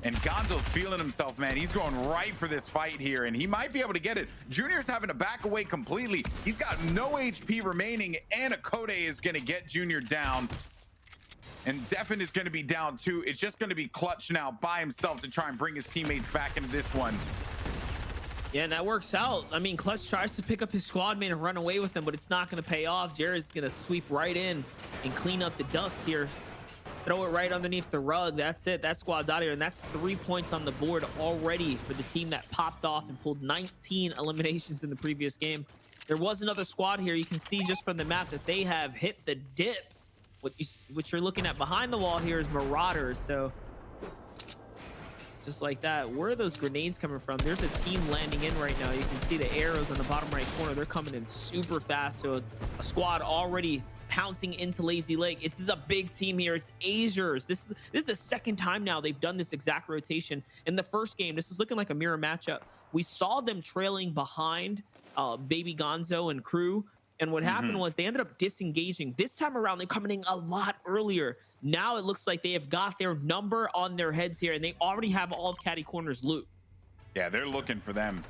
And Gonzo's feeling himself, man. He's going right for this fight here, and he might be able to get it. Junior's having to back away completely. He's got no HP remaining, and Akode is going to get Junior down. And Deffen is going to be down too. It's just going to be Clutch now by himself to try and bring his teammates back into this one. Yeah, and that works out. I mean, Clutch tries to pick up his squad mate and run away with him, but it's not going to pay off. Jared's going to sweep right in and clean up the dust here. Throw it right underneath the rug. That's it. That squad's out of here, and that's 3 points on the board already for the team that popped off and pulled 19 eliminations in the previous game. There was another squad here. You can see just from the map that they have hit the dip. What you're looking at behind the wall here is Marauders. So just like that, where are those grenades coming from? There's a team landing in right now. You can see the arrows on the bottom right corner. They're coming in super fast. So a squad already pouncing into Lazy Lake. This is a big team here. It's Azures. This is the second time now they've done this exact rotation. In the first game, this is looking like a mirror matchup. We saw them trailing behind Baby Gonzo and crew. And what happened was they ended up disengaging. This time around, they're coming in a lot earlier. Now it looks like they have got their number on their heads here, and they already have all of Caddy Corner's loot. Yeah, they're looking for them.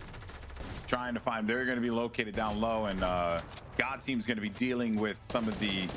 Trying to find, they're going to be located down low, and God Team's going to be dealing with some of the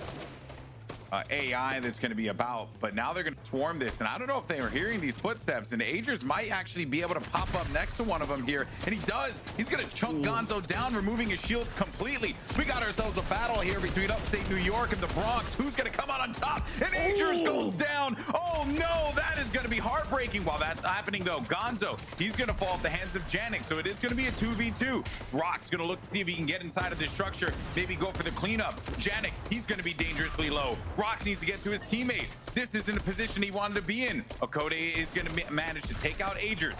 AI that's going to be about, but now they're going to swarm this, and I don't know if they were hearing these footsteps, and Agers might actually be able to pop up next to one of them here, and he does. He's going to chunk Gonzo down, removing his shields completely. We got ourselves a battle here between upstate New York and the Bronx. Who's going to come out on top? And Agers goes down. Oh no, that is going to be heartbreaking. While that's happening though, Gonzo, he's going to fall off the hands of Janik, so it is going to be a 2v2. Rock's going to look to see if he can get inside of this structure, maybe go for the cleanup. Janik, he's going to be dangerously low. Rox needs to get to his teammate. This isn't a position he wanted to be in. Akode is going to manage to take out Agers.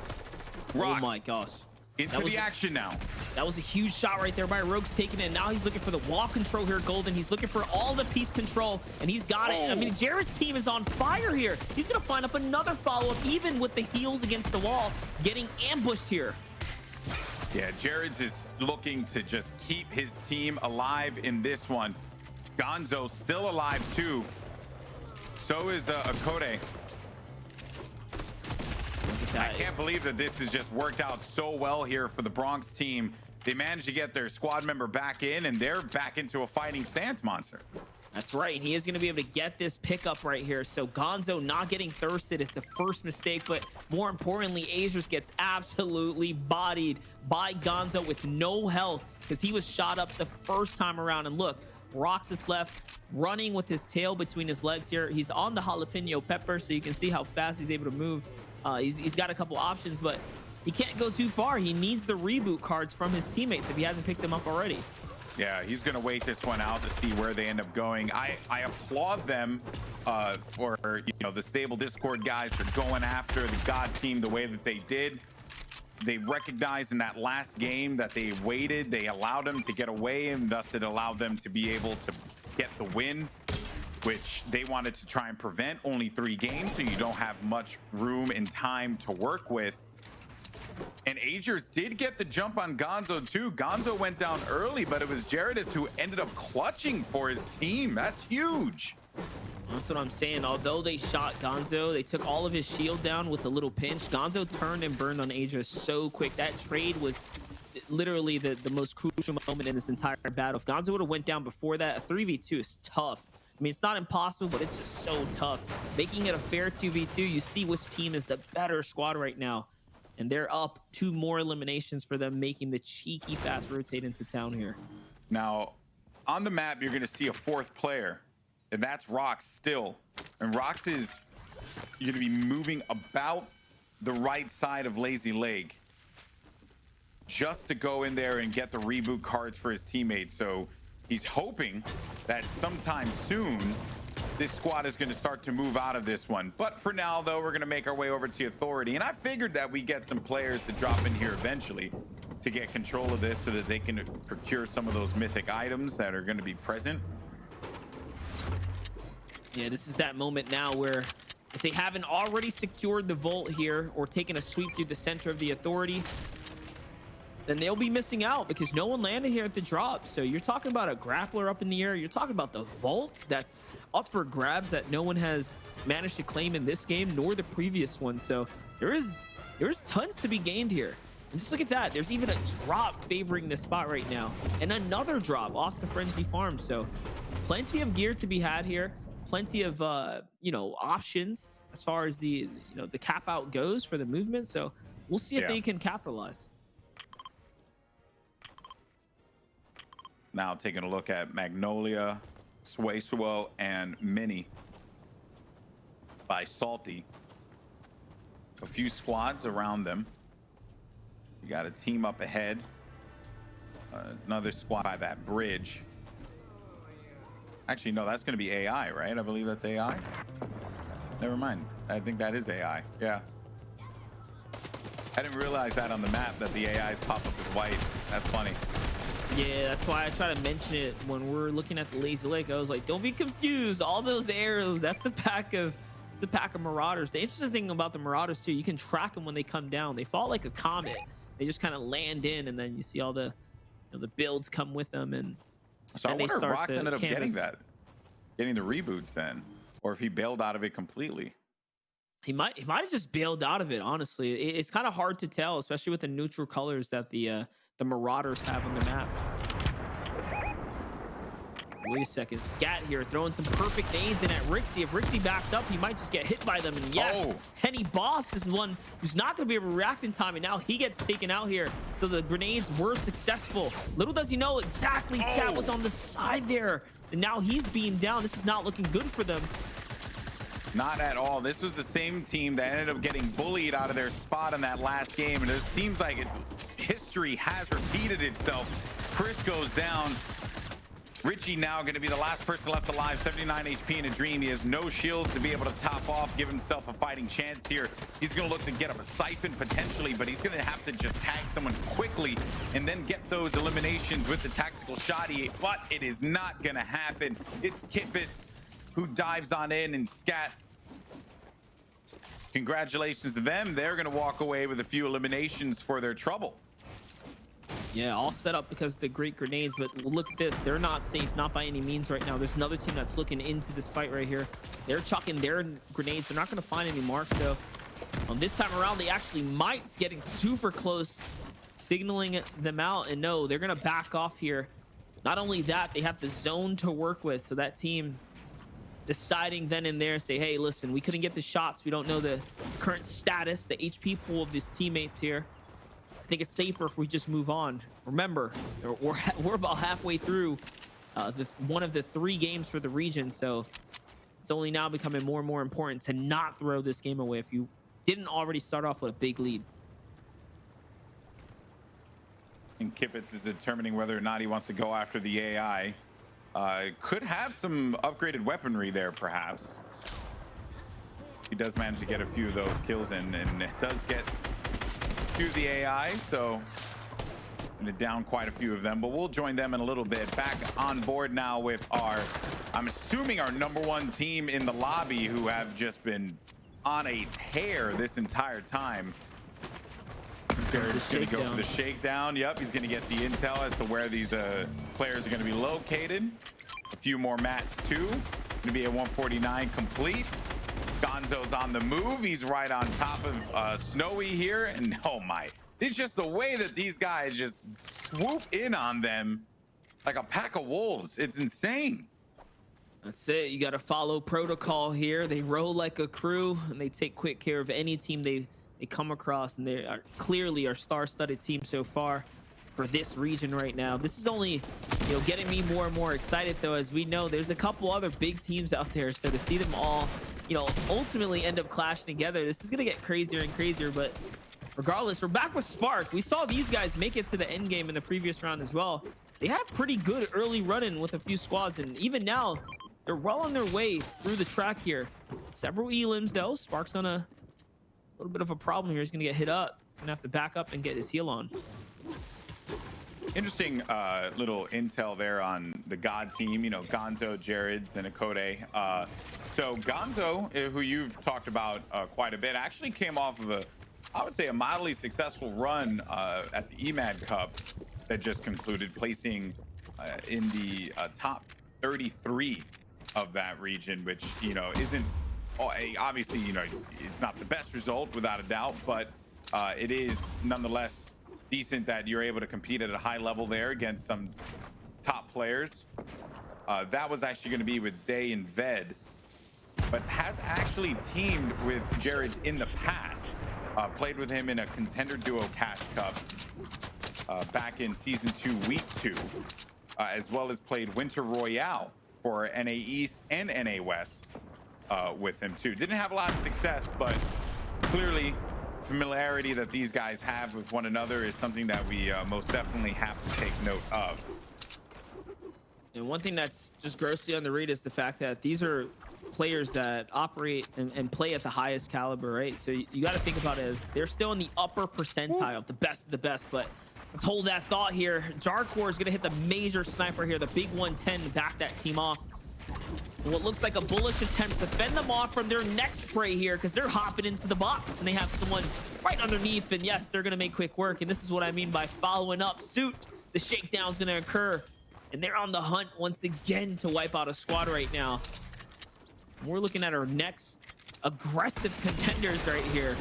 Oh my gosh. Into the action now. That was a huge shot right there by Rogues, taking it. Now he's looking for the wall control here, Golden. He's looking for all the piece control, and he's got it. I mean, Jared's team is on fire here. He's going to find up another follow-up, even with the heels against the wall, getting ambushed here. Yeah, Jared's is looking to just keep his team alive in this one. Gonzo still alive, too. So is Akode. I can't believe that this has just worked out so well here for the Bronx team. They managed to get their squad member back in, and they're back into a fighting Sans monster. That's right. He is going to be able to get this pickup right here. So Gonzo not getting thirsted is the first mistake, but more importantly, Azers gets absolutely bodied by Gonzo with no health because he was shot up the first time around. And look, Roxas left running with his tail between his legs here. He's on the jalapeno pepper, so you can see how fast he's able to move. He's got a couple options, but he can't go too far. He needs the reboot cards from his teammates if he hasn't picked them up already. Yeah, he's going to wait this one out to see where they end up going. I applaud them for, the stable Discord guys for going after the God team the way that they did. They recognized in that last game that they waited. They allowed them to get away, and thus it allowed them to be able to get the win, which they wanted to try and prevent. Only 3 games, so you don't have much room and time to work with. And Agers did get the jump on Gonzo too. Gonzo went down early, but it was Jaredus who ended up clutching for his team. That's huge. That's what I'm saying. Although they shot Gonzo, they took all of his shield down with a little pinch. Gonzo turned and burned on Agers so quick. That trade was literally the most crucial moment in this entire battle. If Gonzo would have went down before that, a 3v2 is tough. I mean, it's not impossible, but it's just so tough. Making it a fair 2v2, you see which team is the better squad right now. And they're up 2 more eliminations for them, making the cheeky fast rotate into town here. Now, on the map, you're going to see a 4th player, and that's Rox still. And Rox is going to be moving about the right side of Lazy Leg just to go in there and get the reboot cards for his teammates. So he's hoping that sometime soon this squad is going to start to move out of this one. But for now, though, we're going to make our way over to Authority. And I figured that we get some players to drop in here eventually to get control of this so that they can procure some of those mythic items that are going to be present. Yeah, this is that moment now where if they haven't already secured the vault here or taken a sweep through the center of the Authority, then they'll be missing out because no one landed here at the drop. So you're talking about a grappler up in the air. You're talking about the vault that's up for grabs that no one has managed to claim in this game nor the previous one. So there's tons to be gained here. And just look at that. There's even a drop favoring this spot right now, and another drop off to Frenzy Farm. So plenty of gear to be had here. Plenty of options as far as the cap out goes for the movement. So we'll see if they can capitalize. Now taking a look at Magnolia, Suesuo, and Mini by Salty. A few squads around them. You got a team up ahead. Another squad by that bridge. Actually, no, that's going to be AI, right? I believe that's AI. Never mind. I think that is AI. Yeah. I didn't realize that on the map that the AIs pop up as white. That's funny. Yeah, that's why I try to mention it when we're looking at the Lazy Lake. I was like, don't be confused. All those arrows, that's a pack of Marauders. The interesting thing about the Marauders too, you can track them when they come down. They fall like a comet. They just kind of land in, and then you see all the the builds come with them. And so I wonder if Rox ended up canvas. getting the reboots then, or if he bailed out of it completely. He might have just bailed out of it. Honestly, it's kind of hard to tell, especially with the neutral colors that the Marauders have on the map. Wait a second. Scat here throwing some perfect nades in at Rixie. If Rixie backs up, he might just get hit by them. And yes, Henny Boss is one who's not going to be able to react in time. And now he gets taken out here. So the grenades were successful. Little does he know exactly Scat was on the side there. And now he's being down. This is not looking good for them. Not at all. This was the same team that ended up getting bullied out of their spot in that last game. And it seems like history has repeated itself. Chris goes down. Richie now going to be the last person left alive, 79 HP in a dream. He has no shield to be able to top off, give himself a fighting chance here. He's going to look to get up a siphon potentially, but he's going to have to just tag someone quickly and then get those eliminations with the tactical shoddy. But it is not going to happen. It's Kipitz who dives on in, and Scat, congratulations to them. They're going to walk away with a few eliminations for their trouble. Yeah, all set up because of the great grenades, but look at this. They're not safe, not by any means right now. There's another team that's looking into this fight right here. They're chucking their grenades. They're not going to find any marks, though. This time around, they actually might's getting super close, signaling them out. And no, they're going to back off here. Not only that, they have the zone to work with. So that team deciding then and there, say, hey, listen, we couldn't get the shots. We don't know the current status, the HP pool of these teammates here. I think it's safer if we just move on. Remember, we're about halfway through one of the 3 games for the region, so it's only now becoming more and more important to not throw this game away if you didn't already start off with a big lead. And Kipitz is determining whether or not he wants to go after the AI. Could have some upgraded weaponry there, perhaps. He does manage to get a few of those kills in, and it does get to the AI, so going to down quite a few of them, but we'll join them in a little bit. Back on board now with our, I'm assuming our #1 team in the lobby, who have just been on a tear this entire time. Jared's going to go for the shakedown. Yep, he's going to get the intel as to where these players are going to be located. A few more mats too. Going to be a 149 complete. Gonzo's on the move. He's right on top of Snowy here. And oh my, it's just the way that these guys just swoop in on them like a pack of wolves. It's insane. That's it. You got to follow protocol here. They roll like a crew, and they take quick care of any team they come across. And they are clearly our star-studded team so far for this region right now. This is only, getting me more and more excited, though, as we know there's a couple other big teams out there. So to see them all, ultimately end up clashing together, this is going to get crazier and crazier. But regardless, we're back with Spark. We saw these guys make it to the end game in the previous round as well. They had pretty good early run-in with a few squads, and even now they're well on their way through the track here. Several elims, though. Spark's on a little bit of a problem here. He's going to get hit up. He's going to have to back up and get his heal on. Interesting little intel there on the God team, Gonzo, Jared's, and Akode. So Gonzo, who you've talked about quite a bit, actually came off of I would say a mildly successful run at the EMAD Cup that just concluded, placing in the top 33 of that region, which, isn't obviously, it's not the best result without a doubt, but it is nonetheless decent that you're able to compete at a high level there against some top players. That was actually going to be with Day and Ved, but has actually teamed with Jared in the past. Played with him in a contender duo Cash Cup back in season 2, week 2, as well as played Winter Royale for NA East and NA West with him too. Didn't have a lot of success, but clearly familiarity that these guys have with one another is something that we most definitely have to take note of. And one thing that's just grossly underrated is the fact that these are players that operate and play at the highest caliber, right? So you got to think about it as they're still in the upper percentile of the best, but let's hold that thought here. Jarkor is going to hit the major sniper here, the big 110 to back that team off. What looks like a bullish attempt to fend them off from their next spray here, because they're hopping into the box and they have someone right underneath, and yes, they're going to make quick work. And this is what I mean by following up suit. The shakedown is going to occur, and they're on the hunt once again to wipe out a squad right now. We're looking at our next aggressive contenders right here.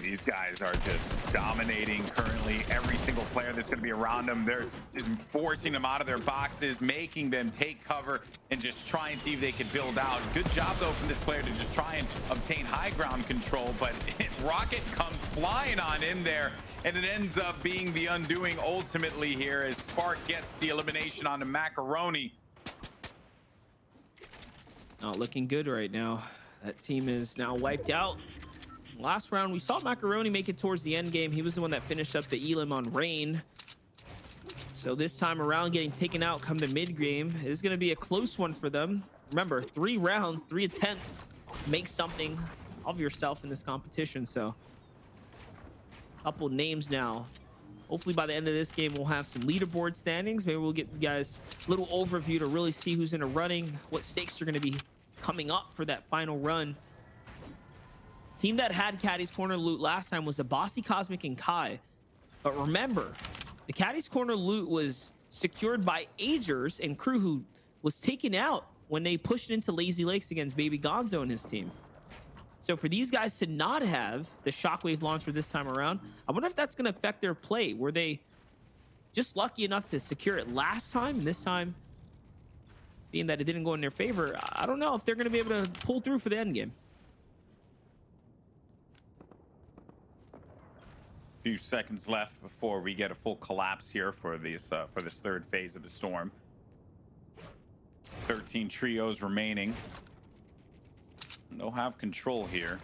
These guys are just dominating currently every single player that's going to be around them. They're just forcing them out of their boxes, making them take cover, and just try and see if they can build out. Good job, though, from this player to just try and obtain high ground control, but Rocket comes flying on in there, and it ends up being the undoing ultimately here as Spark gets the elimination on the Macaroni. Not looking good right now. That team is now wiped out. Last round, we saw Macaroni make it towards the end game. He was the one that finished up the Elim on Rain. So this time around, getting taken out come the mid game is going to be a close one for them. Remember, 3 rounds, 3 attempts to make something of yourself in this competition. So a couple names now. Hopefully by the end of this game, we'll have some leaderboard standings. Maybe we'll get you guys a little overview to really see who's in a running, what stakes are going to be coming up for that final run. Team that had Caddy's Corner loot last time was the Bossy, Cosmic, and Kai. But remember, the Caddy's Corner loot was secured by Agers and crew who was taken out when they pushed into Lazy Lakes against Baby Gonzo and his team. So for these guys to not have the Shockwave launcher this time around, I wonder if that's going to affect their play. Were they just lucky enough to secure it last time, and this time, being that it didn't go in their favor, I don't know if they're going to be able to pull through for the end game. Few seconds left before we get a full collapse here for this third phase of the storm. 13 trios remaining. They'll have control here.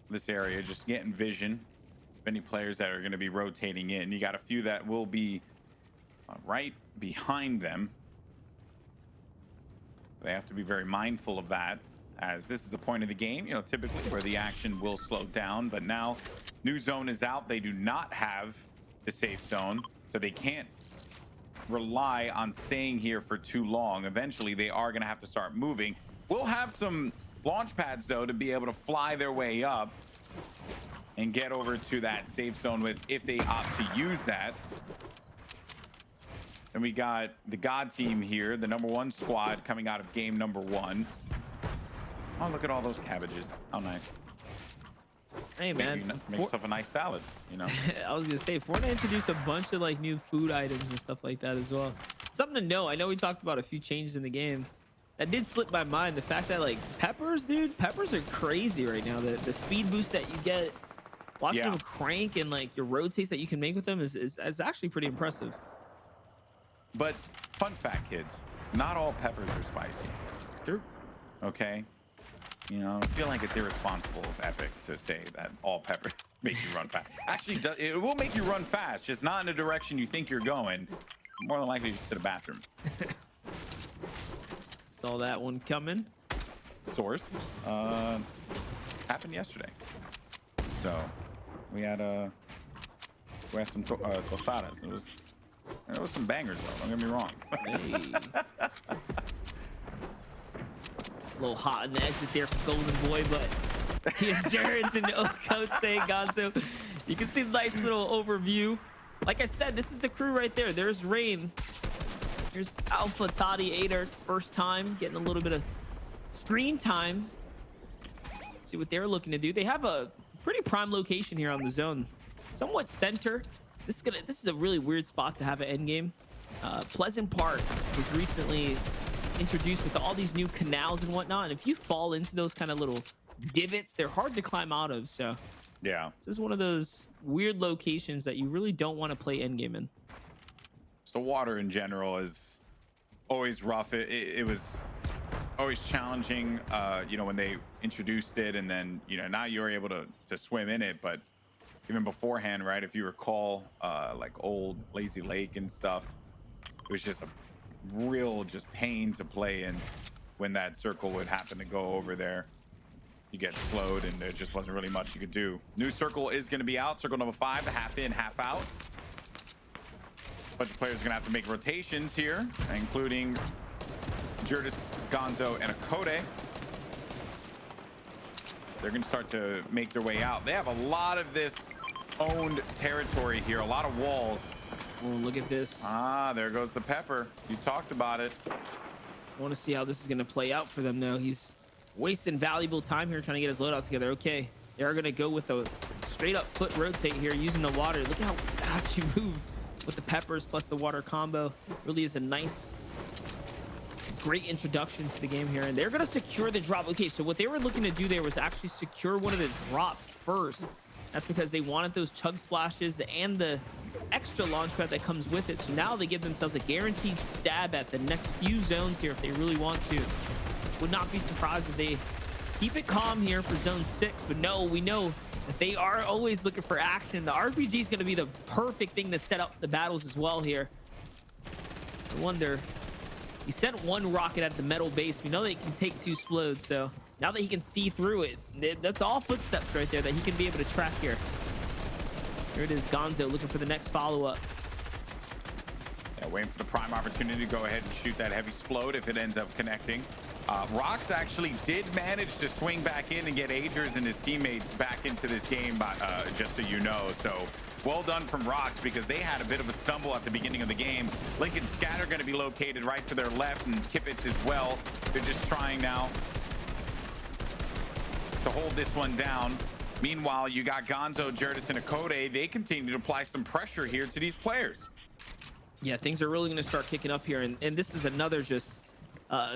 This area, just getting vision. Many players that are going to be rotating in. You got a few that will be right behind them. They have to be very mindful of that, as this is the point of the game, you know, typically where the action will slow down. But now, new zone is out. They do not have the safe zone, so they can't rely on staying here for too long. Eventually, they are going to have to start moving. We'll have some launch pads, though, to be able to fly their way up and get over to that safe zone with, if they opt to use that. And we got the God team here, the #1 squad coming out of game #1. Oh, look at all those cabbages. How nice. Hey, man. Make yourself a nice salad, you know. I was going to say, Fortnite introduced a bunch of like new food items and stuff like that as well. Something to know. I know we talked about a few changes in the game. That did slip my mind. The fact that like peppers, dude, peppers are crazy right now. The speed boost that you get, watching them crank, and like your rotates that you can make with them is actually pretty impressive. But fun fact, kids, not all peppers are spicy. Sure. Okay. You know, I feel like it's irresponsible of Epic to say that all peppers make you run fast. Actually, it will make you run fast, just not in the direction you think you're going. More than likely, just to the bathroom. Saw that one coming. Sourced. Happened yesterday. So we had some tostadas. There was some bangers though. Don't get me wrong. Hey. A little hot in the exit there for Golden Boy, but here's Jareds and Okote Gonzo. You can see the nice little overview. Like I said, this is the crew right there. There's Rain. Here's Alpha Toddy Adert's first time getting a little bit of screen time. See what they're looking to do. They have a pretty prime location here on the zone, somewhat center. This is a really weird spot to have an end game. Pleasant Park was recently introduced with all these new canals and whatnot, and if you fall into those kind of little divots, they're hard to climb out of. So yeah, this is one of those weird locations that you really don't want to play endgame in. So water in general is always rough. It was always challenging, you know, when they introduced it, and then, you know, now you're able to swim in it. But even beforehand, right, if you recall, like old Lazy Lake and stuff, it was just a real pain to play in. When that circle would happen to go over there, you get slowed, and there just wasn't really much you could do. New circle is going to be out. Circle #5, the half in, half out. A bunch of players are going to have to make rotations here, including Jurdis, Gonzo, and Akode. They're going to start to make their way out. They have a lot of this owned territory here, a lot of walls. Oh, look at this. Ah, there goes the pepper. You talked about it. I want to see how this is going to play out for them, though. He's wasting valuable time here trying to get his loadout together. Okay, they're going to go with a straight up foot rotate here using the water. Look at how fast you move with the peppers plus the water combo. Really is a nice, great introduction to the game here. And they're going to secure the drop. Okay, so what they were looking to do there was actually secure one of the drops first. That's because they wanted those chug splashes and the extra launch pad that comes with it. So now they give themselves a guaranteed stab at the next few zones here if they really want to. Would not be surprised if they keep it calm here for zone 6, but no, we know that they are always looking for action. The RPG is going to be the perfect thing to set up the battles as well here. I wonder. He sent one rocket at the metal base. We know that it can take 2 explodes, so now that he can see through it, that's all footsteps right there that he can be able to track here. Here it is, Gonzo looking for the next follow-up. Yeah, waiting for the prime opportunity to go ahead and shoot that heavy explode if it ends up connecting. Rox actually did manage to swing back in and get Agers and his teammate back into this game, just so you know. So well done from Rox, because they had a bit of a stumble at the beginning of the game. Lincoln Scatter going to be located right to their left, and Kipitz as well. They're just trying now to hold this one down. Meanwhile, you got Gonzo, Jerdis, and Akode. They continue to apply some pressure here to these players. Yeah, things are really going to start kicking up here, and this is another just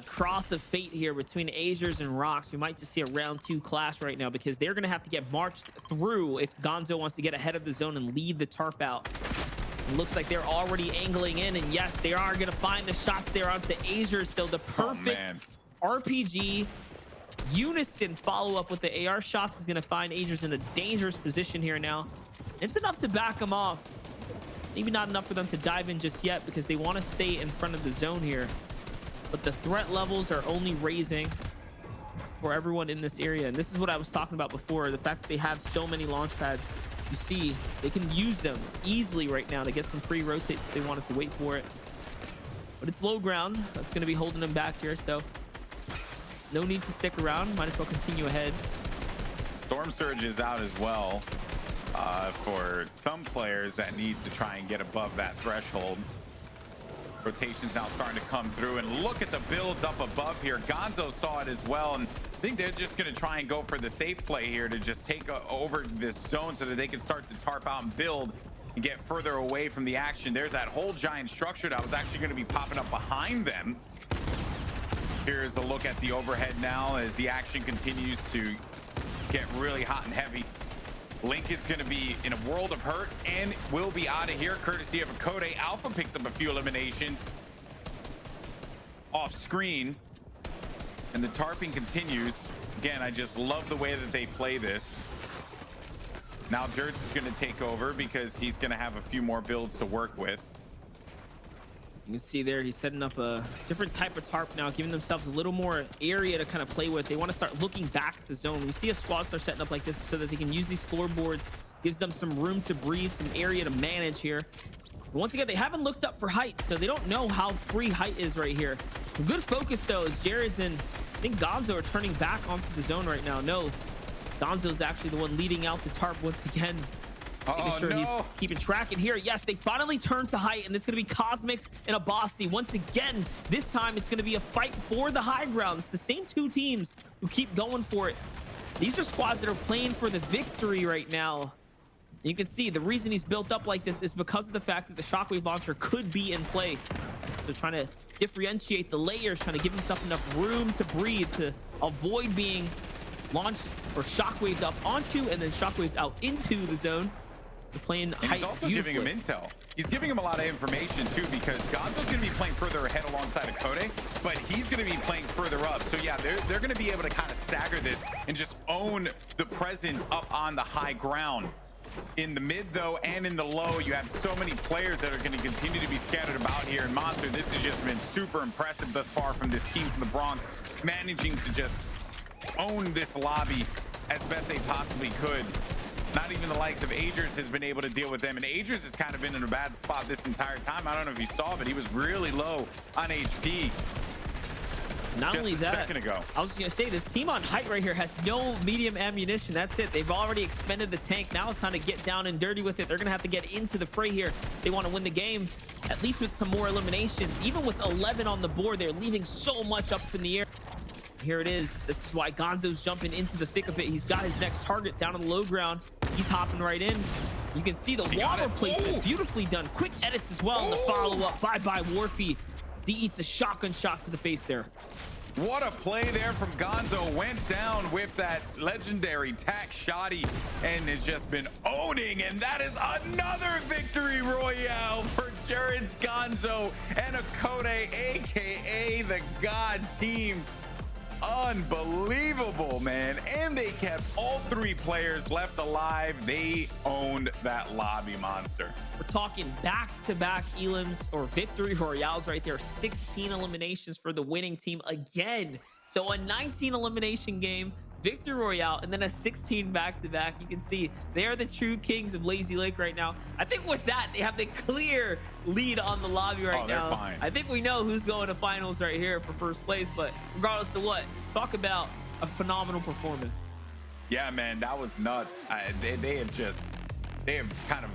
cross of fate here between Azers and Rox. We might just see a round 2 clash right now, because they're going to have to get marched through if Gonzo wants to get ahead of the zone and lead the tarp out. It looks like they're already angling in, and yes, they are going to find the shots there onto Azers. So the perfect RPG unison follow-up with the AR shots is going to find Azers in a dangerous position here now. It's enough to back them off. Maybe not enough for them to dive in just yet, because they want to stay in front of the zone here. But the threat levels are only raising for everyone in this area. And this is what I was talking about before. The fact that they have so many launch pads. You see, they can use them easily right now to get some free rotates if they wanted to wait for it. But it's low ground. That's going to be holding them back here. So no need to stick around. Might as well continue ahead. Storm Surge is out as well for some players that need to try and get above that threshold. Rotations now starting to come through, and look at the builds up above here. Gonzo saw it as well, and I think they're just going to try and go for the safe play here to just take over this zone so that they can start to tarp out and build and get further away from the action. There's that whole giant structure that was actually going to be popping up behind them. Here's a look at the overhead now as the action continues to get really hot and heavy. Link is going to be in a world of hurt and will be out of here courtesy of Akode. Alpha picks up a few eliminations off screen, and the tarping continues. Again, I just love the way that they play this. Now Jerz is going to take over because he's going to have a few more builds to work with. You can see there he's setting up a different type of tarp now, giving themselves a little more area to kind of play with. They want to start looking back at the zone. We see a squad start setting up like this so that they can use these floorboards, gives them some room to breathe, some area to manage here. But once again, they haven't looked up for height, so they don't know how free height is right here. Good focus though, as Jared's and I think Gonzo are turning back onto the zone right now. No, Gonzo's actually the one leading out the tarp once again. Making sure he's keeping track. And here, yes, they finally turn to height, and it's going to be Cosmics and a Bossy. Once again, this time it's going to be a fight for the high ground. It's the same 2 teams who keep going for it. These are squads that are playing for the victory right now. You can see the reason he's built up like this is because of the fact that the Shockwave launcher could be in play. They're trying to differentiate the layers, trying to give himself enough room to breathe, to avoid being launched or shockwaved up onto and then shockwaved out into the zone. Playing height. He's also giving him intel. He's giving him a lot of information too, because Gonzo's going to be playing further ahead alongside Akode, but he's going to be playing further up. So yeah, they're going to be able to kind of stagger this and just own the presence up on the high ground. In the mid though and in the low, you have so many players that are going to continue to be scattered about here. And Monster, this has just been super impressive thus far from this team from the Bronx, managing to just own this lobby as best they possibly could. Not even the likes of Agers has been able to deal with them. And Agers has kind of been in a bad spot this entire time. I don't know if you saw, but he was really low on HP. Not only that, second ago. I was going to say, this team on height right here has no medium ammunition. That's it. They've already expended the tank. Now it's time to get down and dirty with it. They're going to have to get into the fray here. They want to win the game, at least with some more eliminations. Even with 11 on the board, they're leaving so much up in the air. Here it is. This is why Gonzo's jumping into the thick of it. He's got his next target down on the low ground. He's hopping right in. You can see the water placement beautifully done. Quick edits as well in the follow-up. Bye-bye, Warfy. Z eats a shotgun shot to the face there. What a play there from Gonzo. Went down with that legendary tack shotty and has just been owning. And that is another victory royale for Jared's Gonzo and Akode, aka the God team. unbelievable, man. And they kept all 3 players left alive. They owned that lobby, Monster. We're talking back-to-back elims or victory royales right there. 16 eliminations for the winning team again. So a 19 elimination game, victory royale, and then a 16 back-to-back. You can see they are the true kings of Lazy Lake right now. I think with that, they have the clear lead on the lobby right now. They're fine. I think we know who's going to finals right here for first place, but regardless of what, talk about a phenomenal performance. Yeah, man, that was nuts. They have kind of,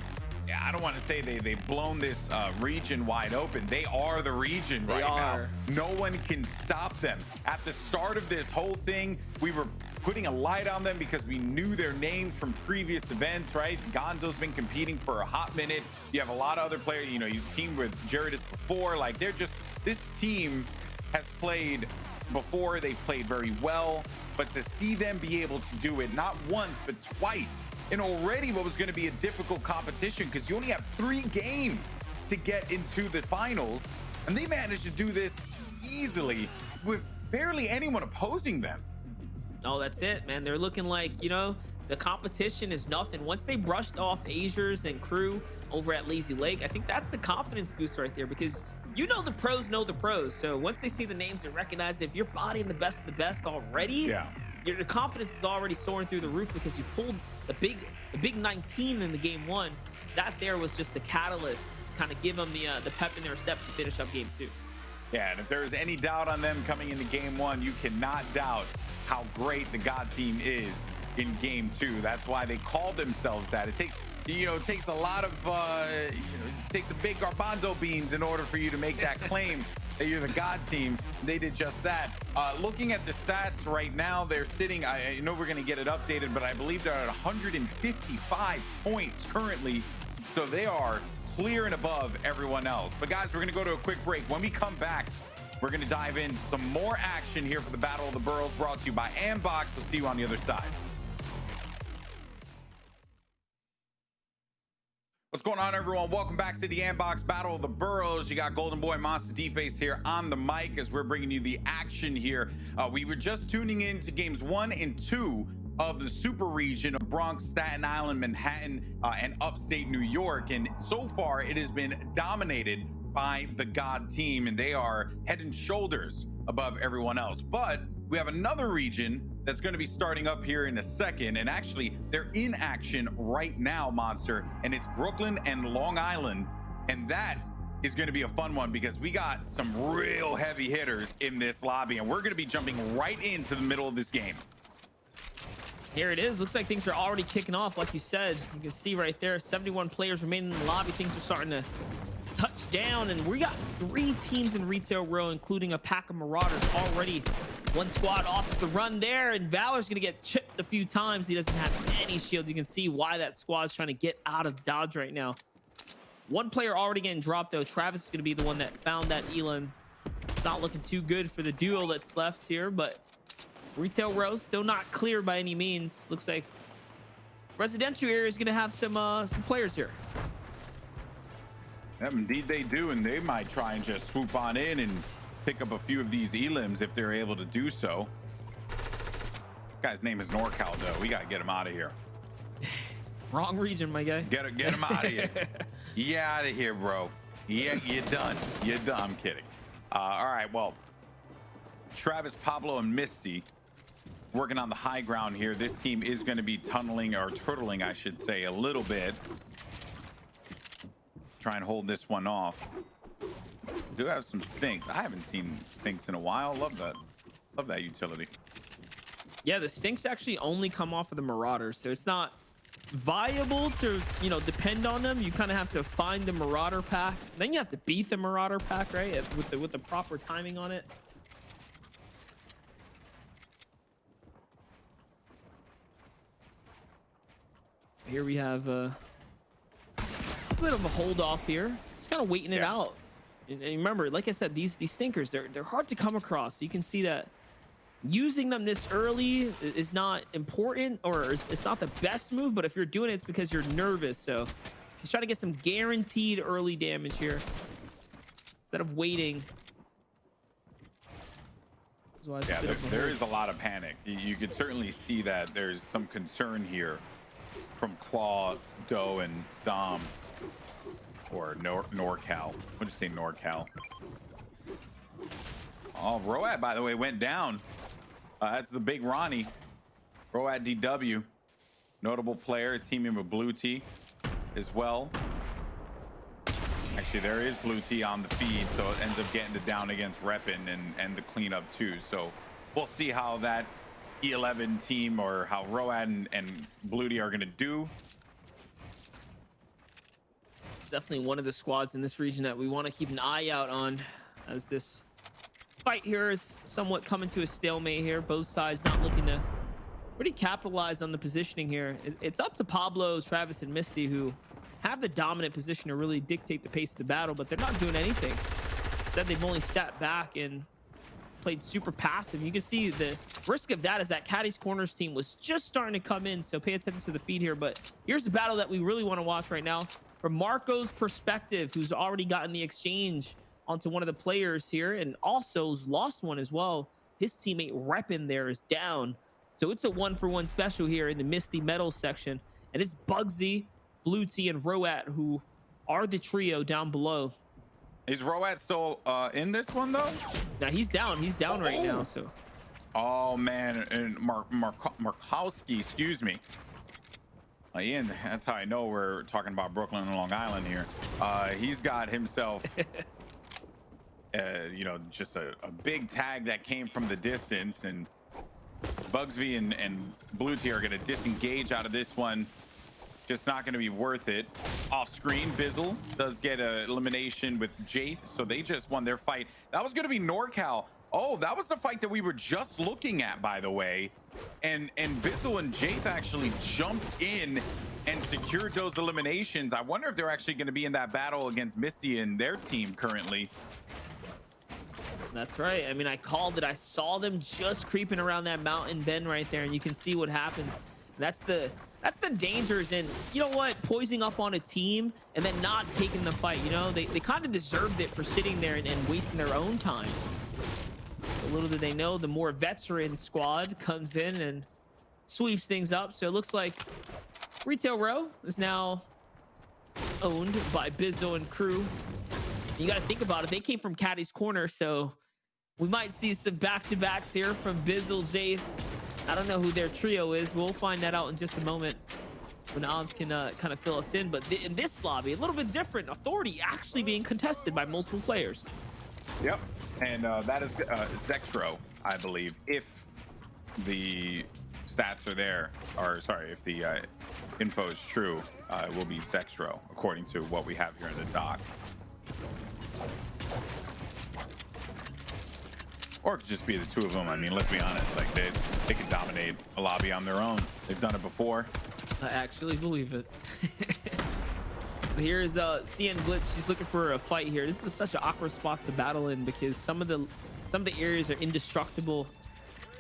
I don't want to say they've blown this region wide open. They are the region right now. No one can stop them. At the start of this whole thing, we were putting a light on them because we knew their names from previous events, right? Gonzo's been competing for a hot minute. You have a lot of other players, you know, you've teamed with Jaredus before. Like, they're just, this team has played before. They've played very well, but to see them be able to do it not once but twice in already what was going to be a difficult competition, because you only have 3 games to get into the finals, and they managed to do this easily with barely anyone opposing them. Oh, that's it, man. They're looking like, you know, the competition is nothing. Once they brushed off Azers and crew over at Lazy Lake, I think that's the confidence boost right there, because you know the pros know the pros. So once they see the names and recognize if you're bodying the best of the best already, your confidence is already soaring through the roof because you pulled the big 19 in the game 1. That there was just the catalyst to kind of give them the pep in their step to finish up game 2. Yeah, and if there's any doubt on them coming into game 1, you cannot doubt how great the God team is in game 2. That's why they call themselves that. It takes, you know, it takes a lot of, it takes a big garbanzo beans in order for you to make that claim that you're the God team. They did just that. Looking at the stats right now, they're sitting, I know we're going to get it updated, but I believe they're at 155 points currently. So they are clear and above everyone else. But guys, we're going to go to a quick break. When we come back, we're going to dive into some more action here for the Battle of the Boroughs, brought to you by Andbox. We'll see you on the other side. What's going on, everyone? Welcome back to the Andbox Battle of the Boroughs. You got Golden Boy Monster D-Face here on the mic as we're bringing you the action here. We were just tuning in to games 1 and 2 of the super region of Bronx, Staten Island, Manhattan, and upstate New York. And so far, it has been dominated by the God team, and they are head and shoulders above everyone else. But we have another region that's going to be starting up here in a second, and actually they're in action right now, Monster, and it's Brooklyn and Long Island, and that is going to be a fun one because we got some real heavy hitters in this lobby, and we're going to be jumping right into the middle of this game. Here it is. Looks like things are already kicking off. Like you said, you can see right there, 71 players remaining in the lobby. Things are starting to touch down, and we got 3 teams in retail row, including a pack of Marauders already. One squad off to the run there, and Valor's gonna get chipped a few times. He doesn't have any shield. You can see why that squad's trying to get out of dodge right now. One player already getting dropped, though. Travis is gonna be the one that found that elim. It's not looking too good for the duo that's left here, but retail row still not clear by any means. Looks like residential area is gonna have some players here. Yeah, indeed they do, and they might try and just swoop on in and pick up a few of these elims if they're able to do so. Guy's name is NorCal, though. We gotta get him out of here. Wrong region, my guy. Get him out of here. Yeah, out of here, bro. Yeah, you're done. You're done. I'm kidding. All right, well, Travis, Pablo, and Misty working on the high ground here. This team is going to be tunneling, or turtling, I should say, a little bit. Try and hold this one off. Do have some stinks. I haven't seen stinks in a while. Love that utility. Yeah, the stinks actually only come off of the Marauders, so it's not viable to, you know, depend on them. You kind of have to find the Marauder pack, then you have to beat the Marauder pack, right, with the proper timing on it. Here we have a bit of a hold off here, just kind of waiting it out. And remember, like I said, these stinkers, they're hard to come across. You can see that using them this early is not important, or it's not the best move, but if you're doing it, it's because you're nervous. So just try to get some guaranteed early damage here instead of waiting. That's why it's Yeah, a bit of a there hold. is a lot of panic. You could certainly see that there's some concern here from Claw, Doe, and Dom, or NorCal. What did you say, NorCal? Oh, Road, by the way, went down. That's the big Ronnie. Road DW, notable player, teaming with Blue T as well. Actually, there is Blue T on the feed, so it ends up getting the down against Reppin and the cleanup too. So we'll see how that E11 team, or how Road and Blue T are going to do. It's definitely one of the squads in this region that we want to keep an eye out on, as this fight here is somewhat coming to a stalemate here. Both sides not looking to really capitalize on the positioning here. It's up to Pablo, Travis, and Misty, who have the dominant position to really dictate the pace of the battle, but they're not doing anything. Instead, they've only sat back and played super passive. You can see the risk of that is that Caddy's Corners team was just starting to come in, so pay attention to the feed here. But here's the battle that we really want to watch right now from Marco's perspective, who's already gotten the exchange onto one of the players here, and also has lost one as well. His teammate Reppin there is down. So it's a 1-for-1 special here in the Misty Metals section, and it's Bugsy, Blue T, and Roat who are the trio down below. Is Roat still in this one though? Now he's down right now. So oh man, and Markowski, excuse me. Ian, that's how I know we're talking about Brooklyn and Long Island here. He's got himself you know, just a big tag that came from the distance, and Bugsy and Blue T are going to disengage out of this one. Just not going to be worth it. Off screen, Bizzle does get an elimination with Jaith, so they just won their fight. That was going to be NorCal. Oh, that was the fight that we were just looking at, by the way. And Bizzle and Jaith actually jumped in and secured those eliminations. I wonder if they're actually going to be in that battle against Misty and their team currently. that's right. I mean, I called it. I saw them just creeping around that mountain bend right there, and you can see what happens. That's the dangers in, you know what, poising up on a team and then not taking the fight. You know, they kind of deserved it for sitting there and wasting their own time. A little did they know, the more veteran squad comes in and sweeps things up. So it looks like Retail Row is now owned by Bizzo and crew. You got to think about it. They came from Caddy's Corner, so we might see some back-to-backs here from Bizzle, Jaith. I don't know who their trio is. We'll find that out in just a moment when Oz can kind of fill us in. But in this lobby, a little bit different. Authority actually being contested by multiple players. Yep, and that is Zextro, I believe, if the stats are there, or sorry, if the info is true, it will be Zextro, according to what we have here in the doc. Or it could just be the two of them. I mean, let's be honest, like they could dominate a lobby on their own. They've done it before. I actually believe it. But here is CN Glitch. He's looking for a fight here. This is such an awkward spot to battle in because some of the areas are indestructible,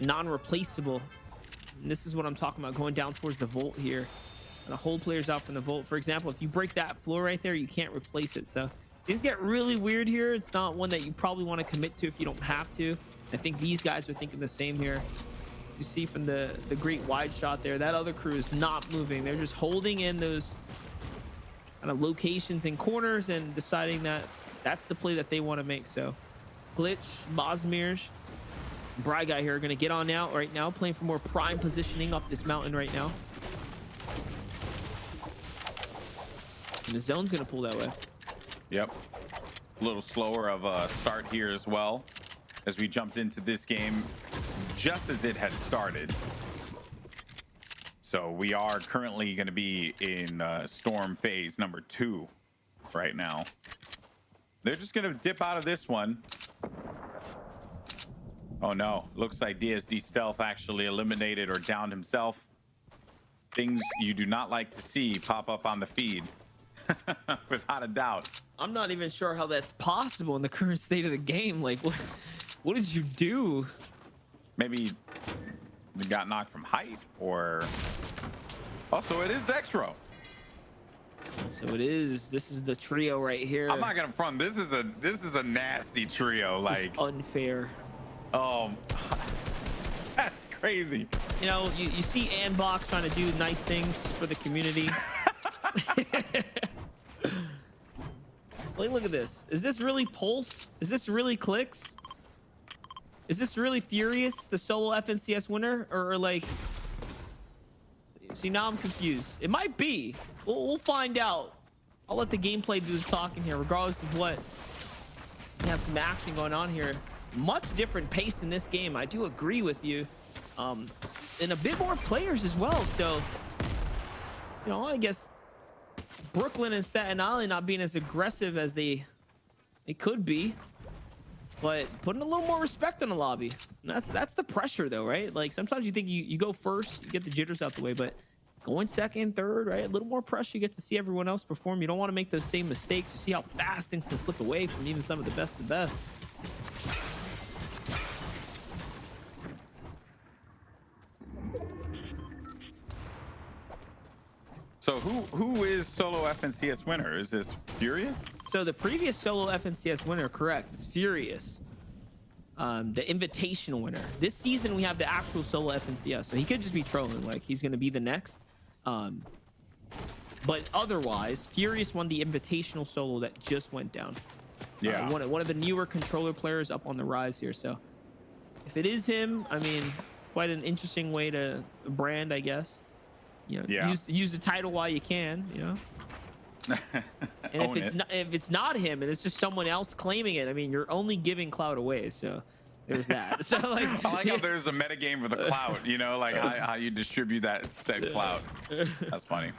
non-replaceable. And this is what I'm talking about, going down towards the vault here. And the whole player's out from the vault. For example, if you break that floor right there, you can't replace it. So these get really weird here. It's not one that you probably want to commit to if you don't have to. I think these guys are thinking the same here. You see from the great wide shot there, that other crew is not moving. They're just holding in those kind of locations and corners and deciding that that's the play that they want to make. So Glitch, Bosmir's, Bry Guy here are going to get on out right now, playing for more prime positioning up this mountain right now. And the zone's going to pull that way. Yep. A little slower of a start here as well, as we jumped into this game just as it had started. So we are currently going to be in storm phase number 2 right now. They're just going to dip out of this one. Oh no, looks like DSD Stealth actually eliminated or downed himself. Things you do not like to see pop up on the feed. Without a doubt. I'm not even sure how that's possible in the current state of the game. Like, what did you do? Maybe they got knocked from height, or also it is Zextro. So it is. This is the trio right here. I'm not gonna front. This is a nasty trio. This like is unfair. Oh, that's crazy. You know, you see Andbox trying to do nice things for the community. Like, look at this. Is this really Pulse? Is this really Clicks? Is this really Furious, the solo FNCS winner? Or like... See, now I'm confused. It might be. We'll find out. I'll let the gameplay do the talking here, regardless of what. We have some action going on here. Much different pace in this game. I do agree with you. And a bit more players as well. So, you know, I guess Brooklyn and Staten Island not being as aggressive as they could be, but putting a little more respect on the lobby. And that's the pressure though, right? Like sometimes you think you go first, you get the jitters out the way, but going second, third, right? A little more pressure. You get to see everyone else perform. You don't want to make those same mistakes. You see how fast things can slip away from even some of the best of the best. So who is solo FNCS winner? Is this Furious? So the previous solo FNCS winner, correct, is Furious. The invitational winner. This season we have the actual solo FNCS, so he could just be trolling, like he's gonna be the next. But otherwise, Furious won the invitational solo that just went down. Yeah. One of the newer controller players up on the rise here. So if it is him, I mean, quite an interesting way to brand, I guess. You know, yeah. use the title while you can, you know. And if it's not him and it's just someone else claiming it, I mean, you're only giving clout away. So there's that. So like, I like how there's a metagame for the clout, you know, like how you distribute that said clout. That's funny.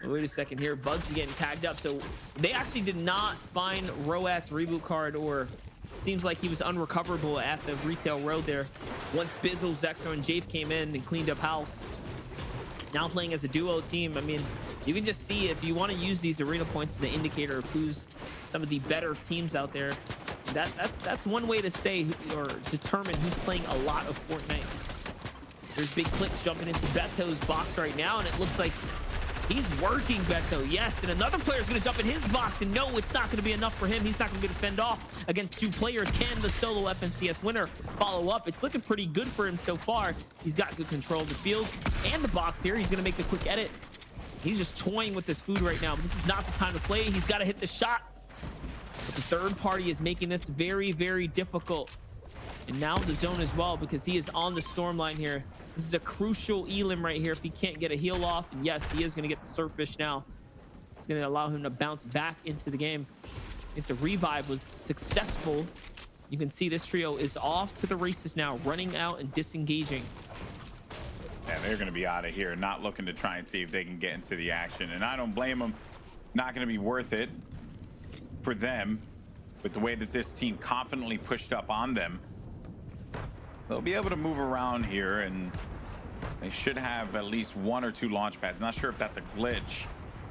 Wait a second here. Bugsy getting tagged up. So they actually did not find Roat's reboot card, or seems like he was unrecoverable at the retail road there. Once Bizzle, Zexo, and Jafe came in and cleaned up house. Now playing as a duo team. I mean, you can just see if you want to use these arena points as an indicator of who's some of the better teams out there. That's one way to say or determine who's playing a lot of Fortnite. There's big clicks jumping into Beto's box right now, and it looks like he's working Beto. Yes, and another player is going to jump in his box, and no, it's not going to be enough for him. He's not going to be able to fend off against two players. Can the solo FNCS winner follow up? It's looking pretty good for him so far. He's got good control of the field and the box here. He's going to make the quick edit. He's just toying with this food right now. But this is not the time to play. He's got to hit the shots. But the third party is making this very, very difficult. And now the zone as well, because he is on the storm line here. This is a crucial elim right here if he can't get a heal off. And yes, he is going to get the surffish now. It's going to allow him to bounce back into the game. If the revive was successful, you can see this trio is off to the races now, running out and disengaging. Yeah, they're going to be out of here, not looking to try and see if they can get into the action. And I don't blame them. Not going to be worth it for them with the way that this team confidently pushed up on them. They'll be able to move around here, and they should have at least one or two launch pads. Not sure if that's a glitch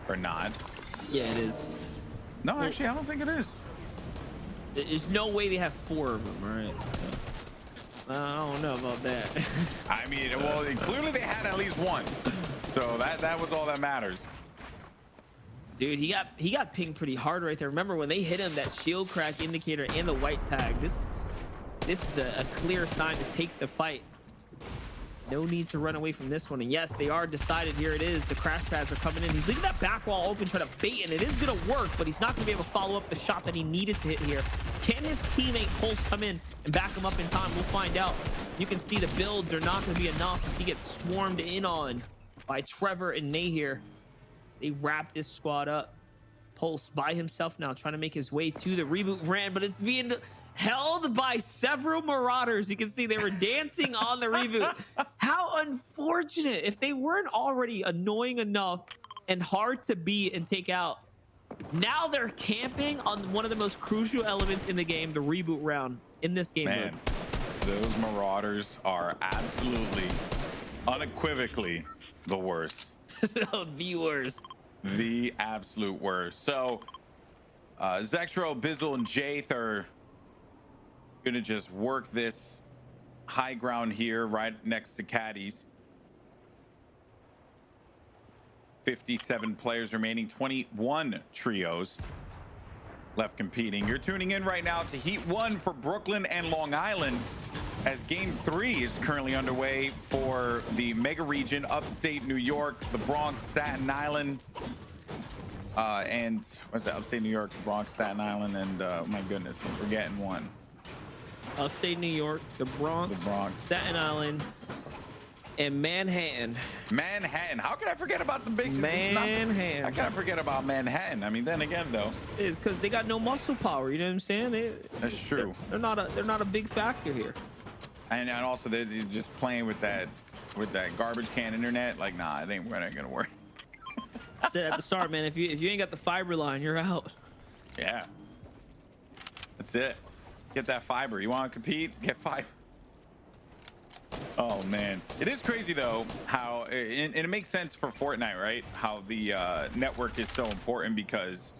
or not. Yeah, it is. No, actually, I don't think it is. There's no way they have four of them, right? So, I don't know about that. I mean, well, clearly they had at least one. So that was all that matters. Dude, he got pinged pretty hard right there. Remember when they hit him, that shield crack indicator and the white tag. This is a clear sign to take the fight. No need to run away from this one. And yes, they are decided. Here it is. The crash pads are coming in. He's leaving that back wall open, trying to bait, and it is going to work, but he's not going to be able to follow up the shot that he needed to hit here. Can his teammate Pulse come in and back him up in time? We'll find out. You can see the builds are not going to be enough as he gets swarmed in on by Trevor and Nay here. They wrap this squad up. Pulse by himself now, trying to make his way to the reboot ramp, but it's being held by several marauders. You can see they were dancing on the reboot. How unfortunate. If they weren't already annoying enough and hard to beat and take out, now they're camping on one of the most crucial elements in the game, the reboot round in this game. Man, those marauders are absolutely, unequivocally the worst. The worst. The absolute worst. So Zextro, Bizzle, and Jaith are gonna just work this high ground here right next to Caddies. 57 players remaining, 21 trios. left competing. You're tuning in right now to Heat 1 for Brooklyn and Long Island, as Game 3 is currently underway for the mega region, upstate New York, the Bronx, Staten Island, and what's that? Upstate New York, Bronx, Staten Island, and my goodness, I'm forgetting one. Upstate New York, the Bronx, Staten Island, and Manhattan. Manhattan. How could I forget about the big Manhattan? How can I forget about Manhattan? I mean, then again, though, it's because they got no muscle power. You know what I'm saying? That's true. They're not a big factor here. And also they're just playing with that garbage can internet. Like, nah, it ain't gonna work. I said at the start, man. If you ain't got the fiber line, you're out. Yeah. That's it. Get that fiber. You want to compete? Get fiber. Oh man, it is crazy though how and it makes sense for Fortnite, right? How the network is so important, because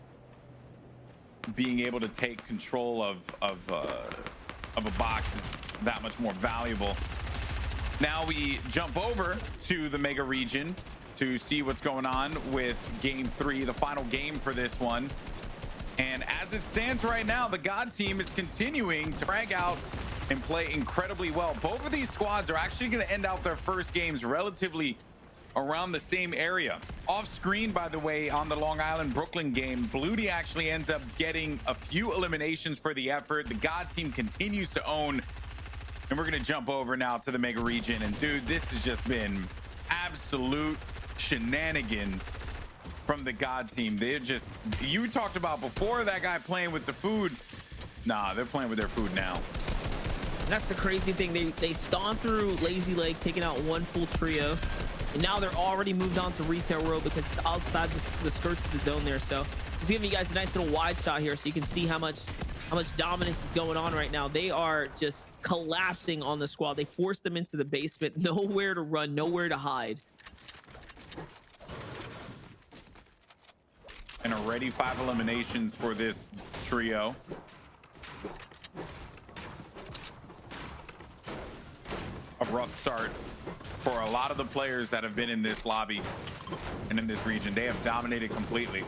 being able to take control of a box is that much more valuable. Now we jump over to the mega region to see what's going on with Game 3, the final game for this one. And as it stands right now, the God team is continuing to drag out and play incredibly well. Both of these squads are actually going to end out their first games relatively around the same area. Off screen, by the way, on the Long Island Brooklyn game, Bluty actually ends up getting a few eliminations for the effort. The God team continues to own, and we're going to jump over now to the mega region. And dude, this has just been absolute shenanigans from the God team. They're just, you talked about before that guy playing with the food. Nah, they're playing with their food now. And that's the crazy thing. They stomped through Lazy Lake, taking out one full trio, and now they're already moved on to Retail Row because it's outside the skirts of the zone there. So just giving you guys a nice little wide shot here so you can see how much dominance is going on right now. They are just collapsing on the squad. They forced them into the basement. Nowhere to run, nowhere to hide. And already 5 eliminations for this trio. A rough start for a lot of the players that have been in this lobby and in this region. They have dominated completely.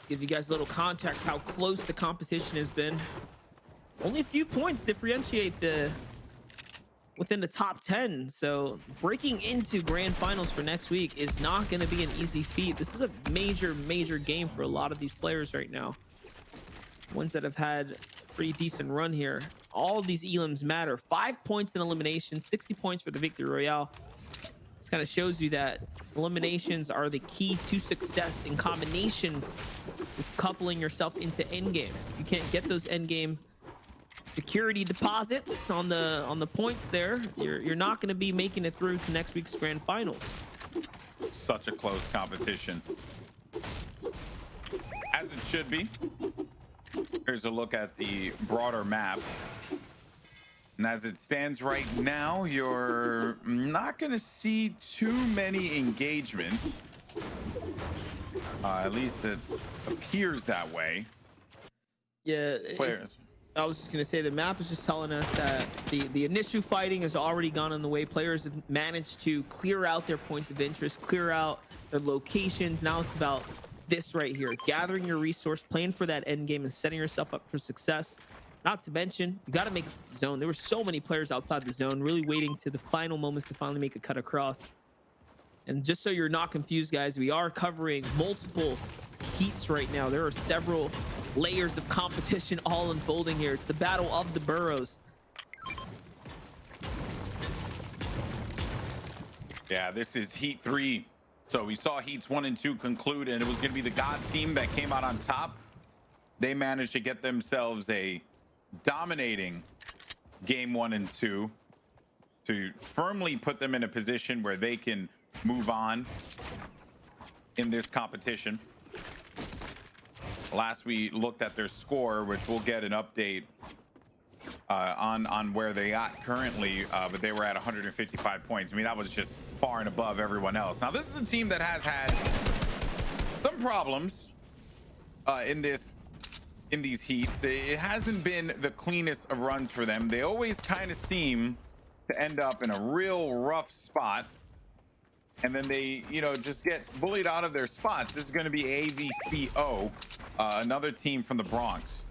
Give you guys a little context how close the competition has been. Only a few points differentiate within the top 10. So breaking into grand finals for next week is not going to be an easy feat. This is a major game for a lot of these players right now. Ones that have had a pretty decent run here. All of these elims matter. 5 points in elimination, 60 points for the victory royale. This kind of shows you that eliminations are the key to success in combination with coupling yourself into endgame. You can't get those endgame security deposits on the points there, you're not going to be making it through to next week's grand finals. Such a close competition, as it should be. Here's a look at the broader map, and as it stands right now, you're not going to see too many engagements, at least it appears that way. Yeah, players, I was just going to say the map is just telling us that the initial fighting has already gone on the way. Players have managed to clear out their points of interest, clear out their locations. Now it's about this right here, gathering your resource, playing for that end game, and setting yourself up for success. Not to mention, you got to make it to the zone. There were so many players outside the zone, really waiting to the final moments to finally make a cut across. And just so you're not confused, guys, we are covering multiple heats right now. There are several layers of competition all unfolding here. It's the battle of the boroughs. Yeah, this is Heat 3. So we saw Heats 1 and 2 conclude, and it was going to be the God team that came out on top. They managed to get themselves a dominating game 1 and 2 to firmly put them in a position where they can move on in this competition. Last we looked at their score, which we'll get an update on where they at currently, but they were at 155 points. I mean, that was just far and above everyone else. Now, this is a team that has had some problems in these heats. It hasn't been the cleanest of runs for them. They always kind of seem to end up in a real rough spot. and then they, you know, just get bullied out of their spots. This is going to be AVCO, another team from the Bronx.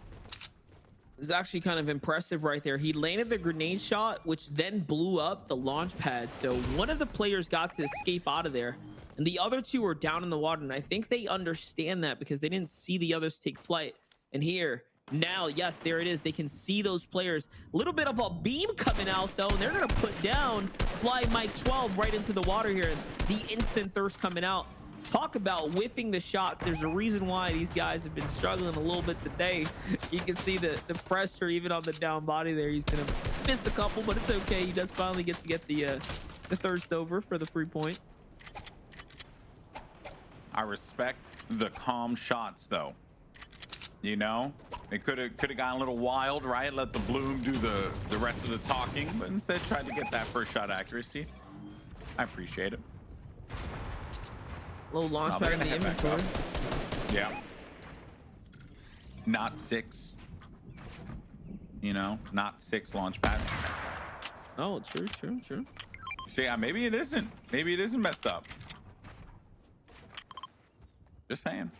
This is actually kind of impressive right there. He landed the grenade shot, which then blew up the launch pad. So one of the players got to escape out of there, and the other two were down in the water. And I think they understand that because they didn't see the others take flight. And here, now, yes, there it is. They can see those players. A little bit of a beam coming out, though, and they're going to put down Fly Mike 12 right into the water here. And the instant thirst coming out. Talk about whipping the shots. There's a reason why these guys have been struggling a little bit today. You can see the pressure even on the down body there. He's gonna miss a couple, but it's okay. He does finally get to get the thirst over for the free point. I respect the calm shots, though. You know, it could have gotten a little wild, right? Let the bloom do the rest of the talking, but instead tried to get that first shot accuracy. I appreciate it. Little launch pad in the inventory. Yeah. Not 6. You know, not 6 launch pads. Oh, true. So yeah, maybe it isn't. Maybe it isn't messed up. Just saying.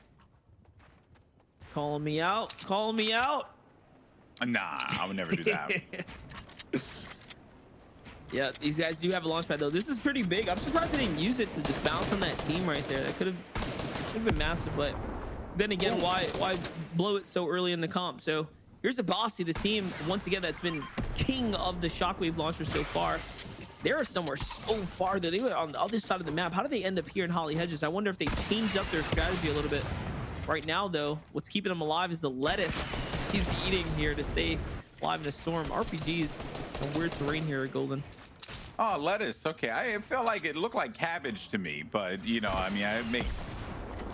Calling me out. Nah, I would never do that. Yeah, these guys do have a launch pad though. This is pretty big. I'm surprised they didn't use it to just bounce on that team right there. That could have been massive, but then again, why blow it so early in the comp? So here's a Bossy, the team once again that's been king of the shockwave launcher so far. They are somewhere so far though. They were on the other side of the map. How did they end up here in Holly Hedges? I wonder if they changed up their strategy a little bit. Right now though, what's keeping them alive is the lettuce he's eating here to stay alive in a storm. RPGs, some weird terrain here at Golden. Oh, lettuce. Okay, I felt like it looked like cabbage to me, but you know, I mean,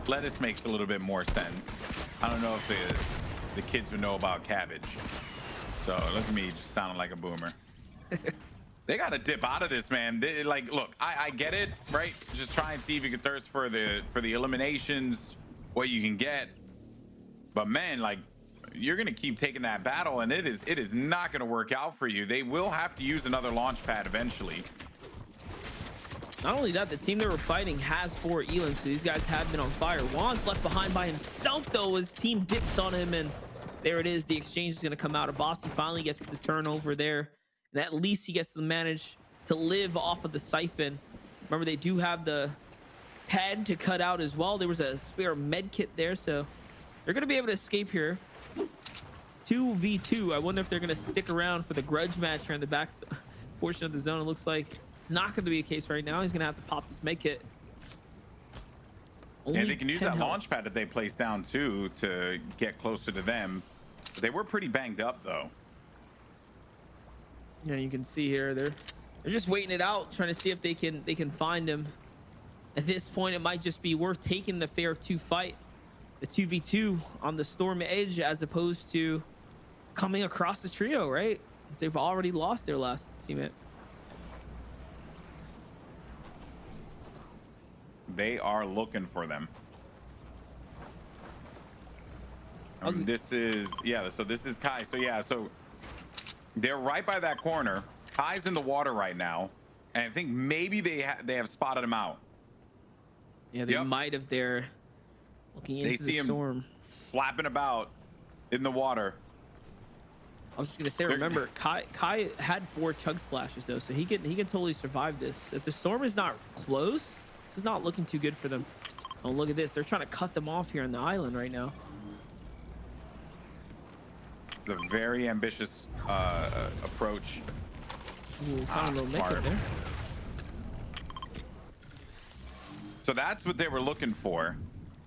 lettuce makes a little bit more sense. I don't know if the kids would know about cabbage. So look at me, just sounding like a boomer. They got to dip out of this, man. Like, look, I get it, right? Just try and see if you can thirst for the eliminations, what you can get. But man, like, you're gonna keep taking that battle, and it is not gonna work out for you. They will have to use another launch pad eventually. Not only that, the team they were fighting has 4 elims, so these guys have been on fire. Juan's left behind by himself though. His team dips on him, and there it is. The exchange is gonna come out. Bossy finally gets the turnover there, and at least he gets to manage to live off of the siphon. Remember, they do have the head to cut out as well. There was a spare med kit there, so they're gonna be able to escape here. 2v2. I wonder if they're going to stick around for the grudge match here in the back portion of the zone. It looks like it's not going to be a case right now. He's going to have to pop this med kit. And they can use that launch pad that they placed down too to get closer to them. But they were pretty banged up though. Yeah, you can see here they're just waiting it out, trying to see if they can find him. At this point, it might just be worth taking the fair 2 fight, the 2v2 on the storm edge, as opposed to coming across the trio, right? Because they've already lost their last teammate. They are looking for them. This is, yeah, so this is Kai. So yeah, so they're right by that corner. Kai's in the water right now, and I think maybe they have spotted him out. Yeah, they might have. They're looking into the storm. Him flapping about in the water. I was just gonna say, remember, Kai had 4 chug splashes though, so he can totally survive this. If the storm is not close, this is not looking too good for them. Oh, look at this! They're trying to cut them off here on the island right now. The very ambitious approach. Ooh, found a little naked there. So that's what they were looking for.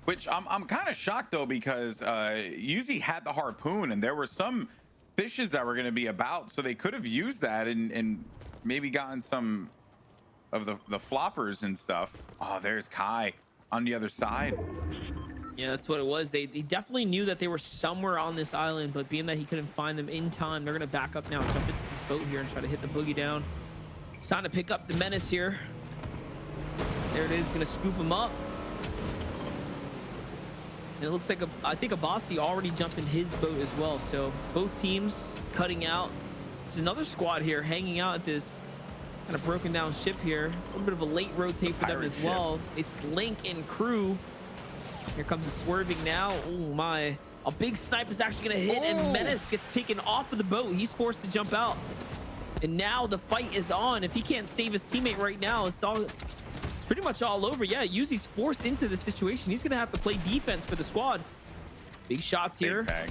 Which I'm kind of shocked though, because Uzi had the harpoon and there were some fishes that were going to be about, so they could have used that and maybe gotten some of the floppers and stuff. Oh, there's Kai on the other side. Yeah, that's what it was. They definitely knew that they were somewhere on this island, but being that he couldn't find them in time, they're going to back up now, jump into this boat here and try to hit the boogie down. It's time to pick up the menace here. There it is, going to scoop him up. And it looks like I think a Bossy already jumped in his boat as well. So both teams cutting out. There's another squad here hanging out at this Kind of broken down ship here. A little bit of a late rotate for them Pirate as ship. well. It's Link and crew. Here comes the swerving now. Oh my. A big snipe is actually going to hit, and Menace gets taken off of the boat. He's forced to jump out. And now the fight is on. If he can't save his teammate right now, it's pretty much all over. Yeah, Yuzi's forced into the situation. He's going to have to play defense for the squad. Big shots here. Big tag.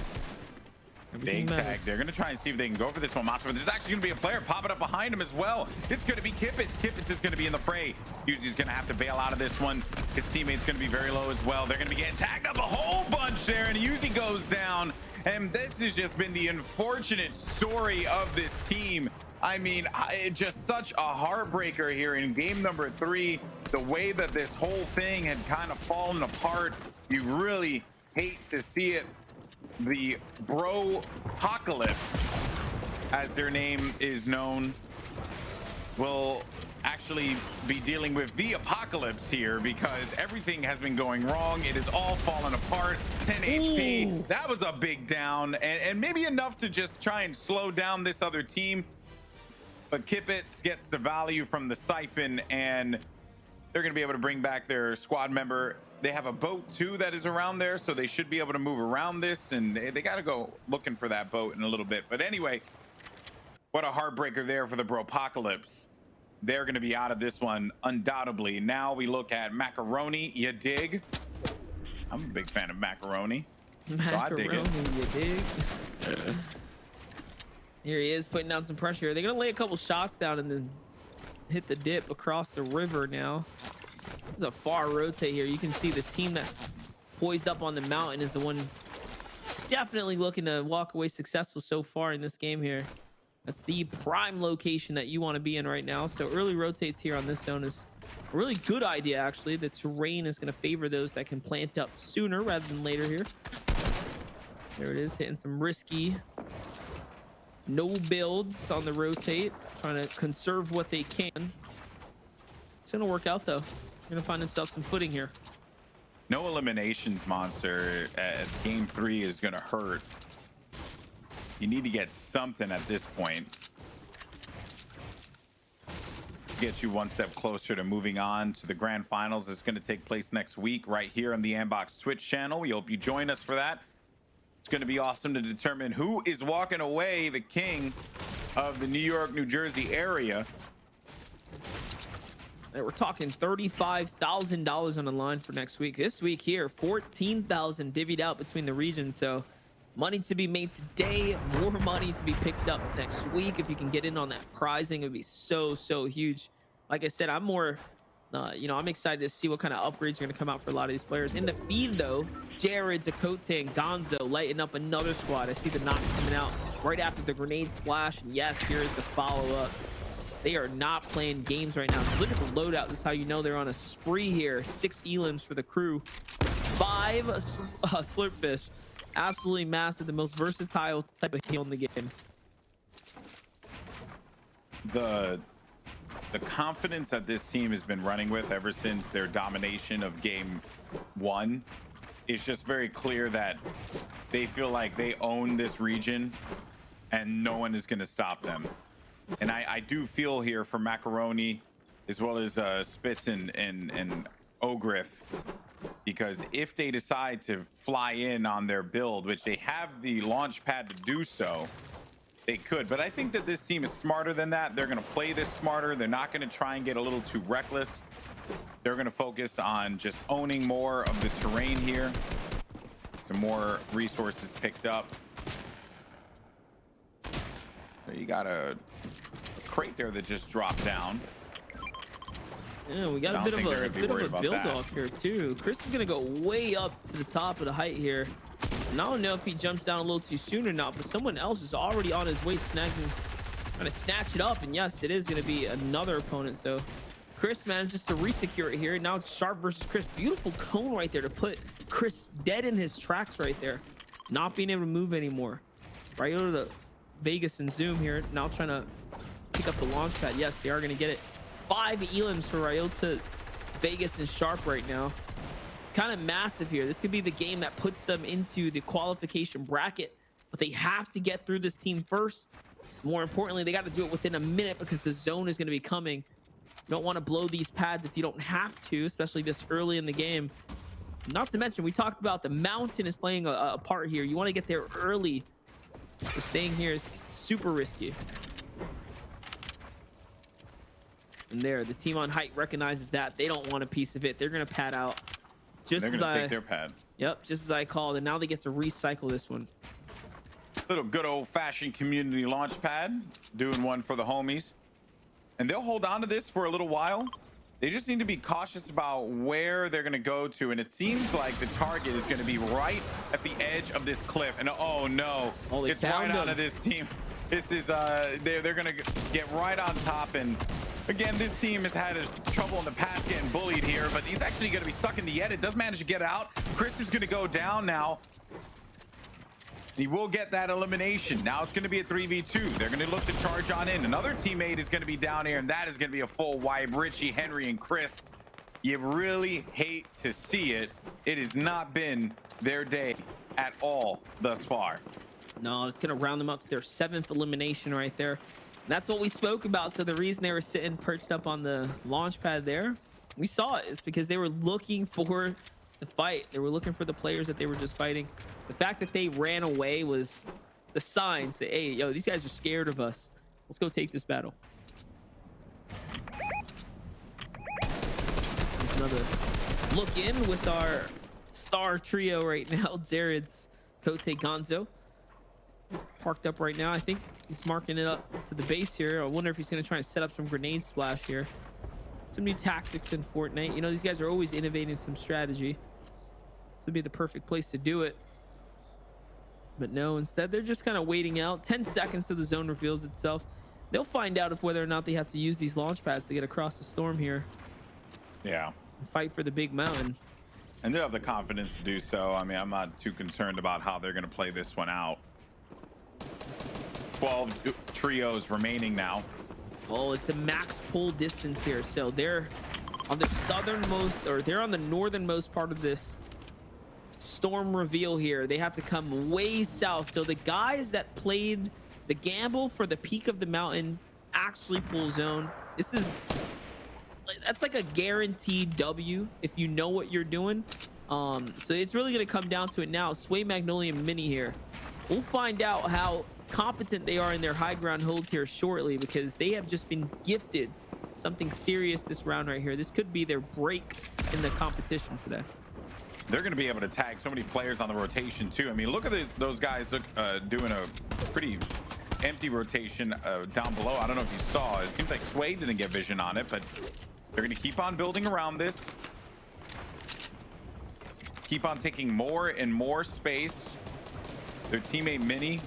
Everything Big matters. tag. They're going to try and see if they can go for this one. Monster. There's actually going to be a player popping up behind him as well. It's going to be Kippets. Kippets is going to be in the fray. Yuzi's going to have to bail out of this one. His teammate's going to be very low as well. They're going to be getting tagged up a whole bunch there, and Yuzi goes down. And this has just been the unfortunate story of this team. I mean, just such a heartbreaker here in game number 3. The way that this whole thing had kind of fallen apart. You really hate to see it. The Bro-apocalypse, as their name is known, will actually be dealing with the apocalypse here because everything has been going wrong. It is all fallen apart. 10 HP. That was a big down, and maybe enough to just try and slow down this other team. But Kippets gets the value from the siphon, and they're going to be able to bring back their squad member. They have a boat too that is around there, so they should be able to move around this, and they got to go looking for that boat in a little bit. But anyway, what a heartbreaker there for the Bro-apocalypse. They're going to be out of this one undoubtedly. Now we look at Macaroni. You dig? I'm a big fan of Macaroni. Macaroni, So I dig it. you dig? Here he is putting down some pressure. They're going to lay a couple shots down and then hit the dip across the river now. This is a far rotate here. You can see the team that's poised up on the mountain is the one definitely looking to walk away successful so far in this game here. That's the prime location that you want to be in right now. So early rotates here on this zone is a really good idea, actually. The terrain is going to favor those that can plant up sooner rather than later here. There it is, hitting some risky no builds on the rotate, trying to conserve what they can. It's going to work out, though. Going to find himself some footing here. No eliminations, Monster, at game 3 is going to hurt. You need to get something at this point to get you one step closer to moving on to the grand finals. It's going to take place next week right here on the Andbox Twitch channel. We hope you join us for that. It's going to be awesome to determine who is walking away the king of the New York, New Jersey area. We're talking $35,000 on the line for next week. This week here, $14,000 divvied out between the regions. So money to be made today, more money to be picked up next week. If you can get in on that prizing, it would be so huge. Like I said, I'm more I'm excited to see what kind of upgrades are going to come out for a lot of these players. In the feed, though, Jared, Zakote, and Gonzo lighting up another squad. I see the knocks coming out right after the grenade splash. And yes, here is the follow-up. They are not playing games right now. Look at the loadout. This is how you know they're on a spree here. 6 elims for the crew. 5 slurpfish. Absolutely massive. The most versatile type of heal in the game. The confidence that this team has been running with ever since their domination of game 1 is just very clear that they feel like they own this region and no one is going to stop them. And I do feel here for Macaroni as well as Spitz and Ogriff, because if they decide to fly in on their build, which they have the launch pad to do so, they could. But I think that this team is smarter than that. They're going to play this smarter. They're not going to try and get a little too reckless. They're going to focus on just owning more of the terrain here. Some more resources picked up. So you got a crate there that just dropped down. Yeah, we got a bit of a build off here too. Chris is gonna go way up to the top of the height here. And I don't know if he jumps down a little too soon or not, but someone else is already on his way trying to snatch it up. And yes, it is gonna be another opponent. So Chris manages to resecure it here. Now it's Sharp versus Chris. Beautiful cone right there to put Chris dead in his tracks right there. Not being able to move anymore. Right over to Vegas and Zoom here. Now trying to pick up the launch pad. Yes, they are going to get it. 5 elims for Ryota, Vegas, and Sharp right now. It's kind of massive here. This could be the game that puts them into the qualification bracket, but they have to get through this team first. More importantly, they got to do it within a minute because the zone is going to be coming. You don't want to blow these pads if you don't have to, especially this early in the game. Not to mention, we talked about the mountain is playing a part here. You want to get there early. So staying here is super risky. And there, the team on height recognizes that. They don't want a piece of it. They're going to pad out. They're going to take their pad. Yep, just as I called. And now they get to recycle this one. Little good old-fashioned community launch pad, doing one for the homies. And they'll hold on to this for a little while. They just need to be cautious about where they're going to go to. And it seems like the target is going to be right at the edge of this cliff. And oh no, it's right onto this team. This is, they're going to get right on top. And again, this team has had trouble in the past getting bullied here, but he's actually going to be stuck in the edge. It does manage to get out. Chris is going to go down now. He will get that elimination. Now it's going to be a 3v2. They're going to look to charge on in. Another teammate is going to be down here, and that is going to be a full wipe. Richie, Henry, and Chris. You really hate to see it. It has not been their day at all thus far. No, it's going to round them up to their 7th elimination right there. That's what we spoke about. So the reason they were sitting perched up on the launch pad there, we saw it. It's because they were looking for the fight. They were looking for the players that they were just fighting. The fact that they ran away was the sign. Say, hey, yo, these guys are scared of us. Let's go take this battle. There's another look in with our star trio right now. Jared's Kote Gonzo parked up right now. I think he's marking it up to the base here. I wonder if he's going to try and set up some grenade splash here. Some new tactics in Fortnite. You know, these guys are always innovating some strategy. This would be the perfect place to do it. But no, instead they're just kind of waiting out. 10 seconds till the zone reveals itself. They'll find out if whether or not they have to use these launch pads to get across the storm here. Yeah. And fight for the big mountain. And they'll have the confidence to do so. I mean, I'm not too concerned about how they're going to play this one out. 12 trios remaining now. Oh, it's a max pull distance here. So they're on the southernmost, or they're on the northernmost part of this storm reveal here. They have to come way south. So the guys that played the gamble for the peak of the mountain actually pull zone. That's like a guaranteed W if you know what you're doing. So it's really going to come down to it now. Sway, Magnolia, and Mini here. We'll find out how competent they are in their high ground hold here shortly, because they have just been gifted something serious this round right here. This could be their break in the competition today. They're going to be able to tag so many players on the rotation too. I mean, look at those guys doing a pretty empty rotation down below. I don't know if you saw. It seems like Sway didn't get vision on it, but they're going to keep on building around this. Keep on taking more and more space. Their teammate Mini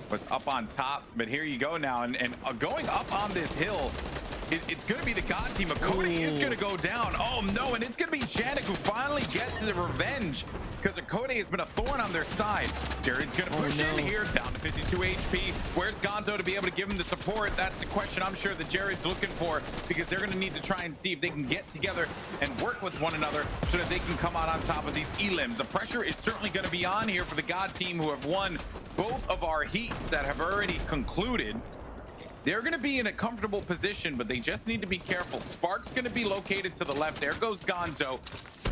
was up on top, but here you go now. And going up on this hill, it's going to be the God team. Akode is going to go down. Oh no, and it's going to be Janik who finally gets the revenge, because Akode has been a thorn on their side. Jared's going to push in here, down to 52 HP. Where's Gonzo to be able to give him the support? That's the question I'm sure that Jared's looking for, because they're going to need to try and see if they can get together and work with one another so that they can come out on top of these elims. The pressure is certainly going to be on here for the God team, who have won both of our heats that have already concluded. They're going to be in a comfortable position, but they just need to be careful. Spark's going to be located to the left. There goes Gonzo.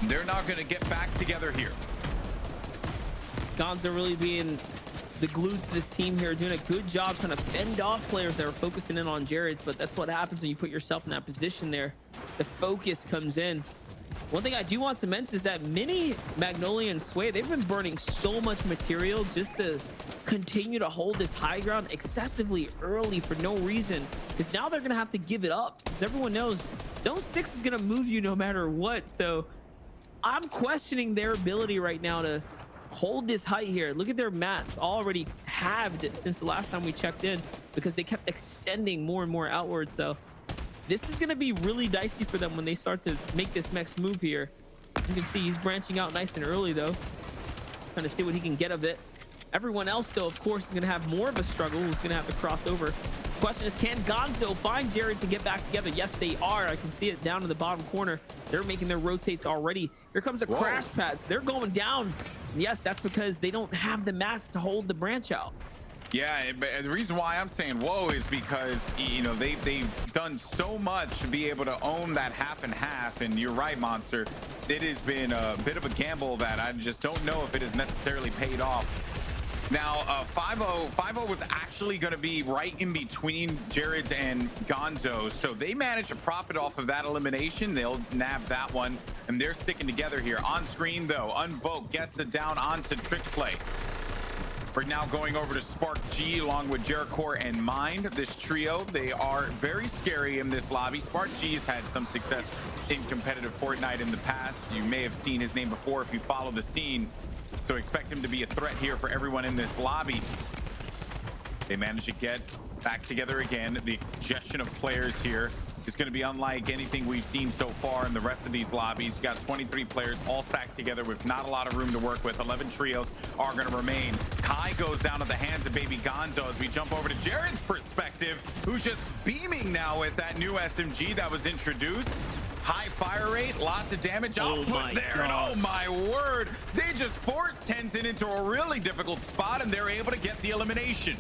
They're not going to get back together here. Gonzo really being the glue to this team here, doing a good job trying to fend off players that are focusing in on Jared's, but that's what happens when you put yourself in that position there. The focus comes in. One thing I do want to mention is that Mini, Magnolia, and Sway, they've been burning so much material just to continue to hold this high ground excessively early for no reason, because now they're going to have to give it up, because everyone knows Zone 6 is going to move you no matter what. So I'm questioning their ability right now to hold this height here. Look at their mats already halved since the last time we checked in, because they kept extending more and more outward. So this is going to be really dicey for them when they start to make this next move here. You can see he's branching out nice and early though, trying to see what he can get of it. Everyone else though, of course, is going to have more of a struggle. Who's going to have to cross over. Question is, can Gonzo find Jared to get back together? Yes, they are. I can see it down in the bottom corner. They're making their rotates already. Here comes the crash pads. They're going down. Yes, that's because they don't have the mats to hold the branch out. Yeah, and the reason why I'm saying whoa is because, you know, they've done so much to be able to own that half and half. And you're right, Monster. It has been a bit of a gamble that I just don't know if it has necessarily paid off. Now, 5-0 was actually going to be right in between Jared's and Gonzo. So they managed to profit off of that elimination. They'll nab that one, and they're sticking together here. On screen, though, Unvoke gets it down onto Trick Play. We're now going over to Spark G along with Jericho and Mind. This trio, they are very scary in this lobby. Spark G's had some success in competitive Fortnite in the past. You may have seen his name before if you follow the scene. So expect him to be a threat here for everyone in this lobby. They managed to get back together again. The congestion of players here is going to be unlike anything we've seen so far in the rest of these lobbies. You got 23 players all stacked together with not a lot of room to work with. 11 trios are going to remain. Kai goes down to the hands of Baby Gonzo as we jump over to Jared's perspective, who's just beaming now with that new SMG that was introduced. High fire rate, lots of damage output there, and oh my word, they just forced Tenzin into a really difficult spot, and they're able to get the elimination.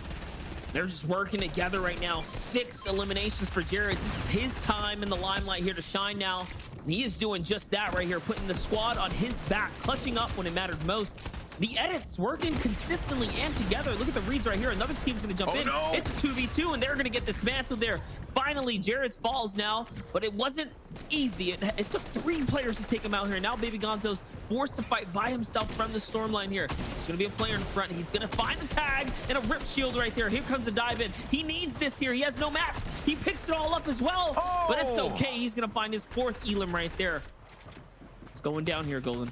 They're just working together right now. 6 eliminations for Jared. This is his time in the limelight here to shine now, and he is doing just that right here, putting the squad on his back, clutching up when it mattered most. The edits working consistently and together. Look at the reads right here. Another team's going to jump in. No. It's a 2v2, and they're going to get dismantled there. Finally, Jared's falls now, but it wasn't easy. It took 3 players to take him out here. Now Baby Gonzo's forced to fight by himself from the storm line here. There's going to be a player in front. He's going to find the tag and a rip shield right there. Here comes a dive in. He needs this here. He has no mats. He picks it all up as well, but it's okay. He's going to find his 4th elim right there. It's going down here, Golden.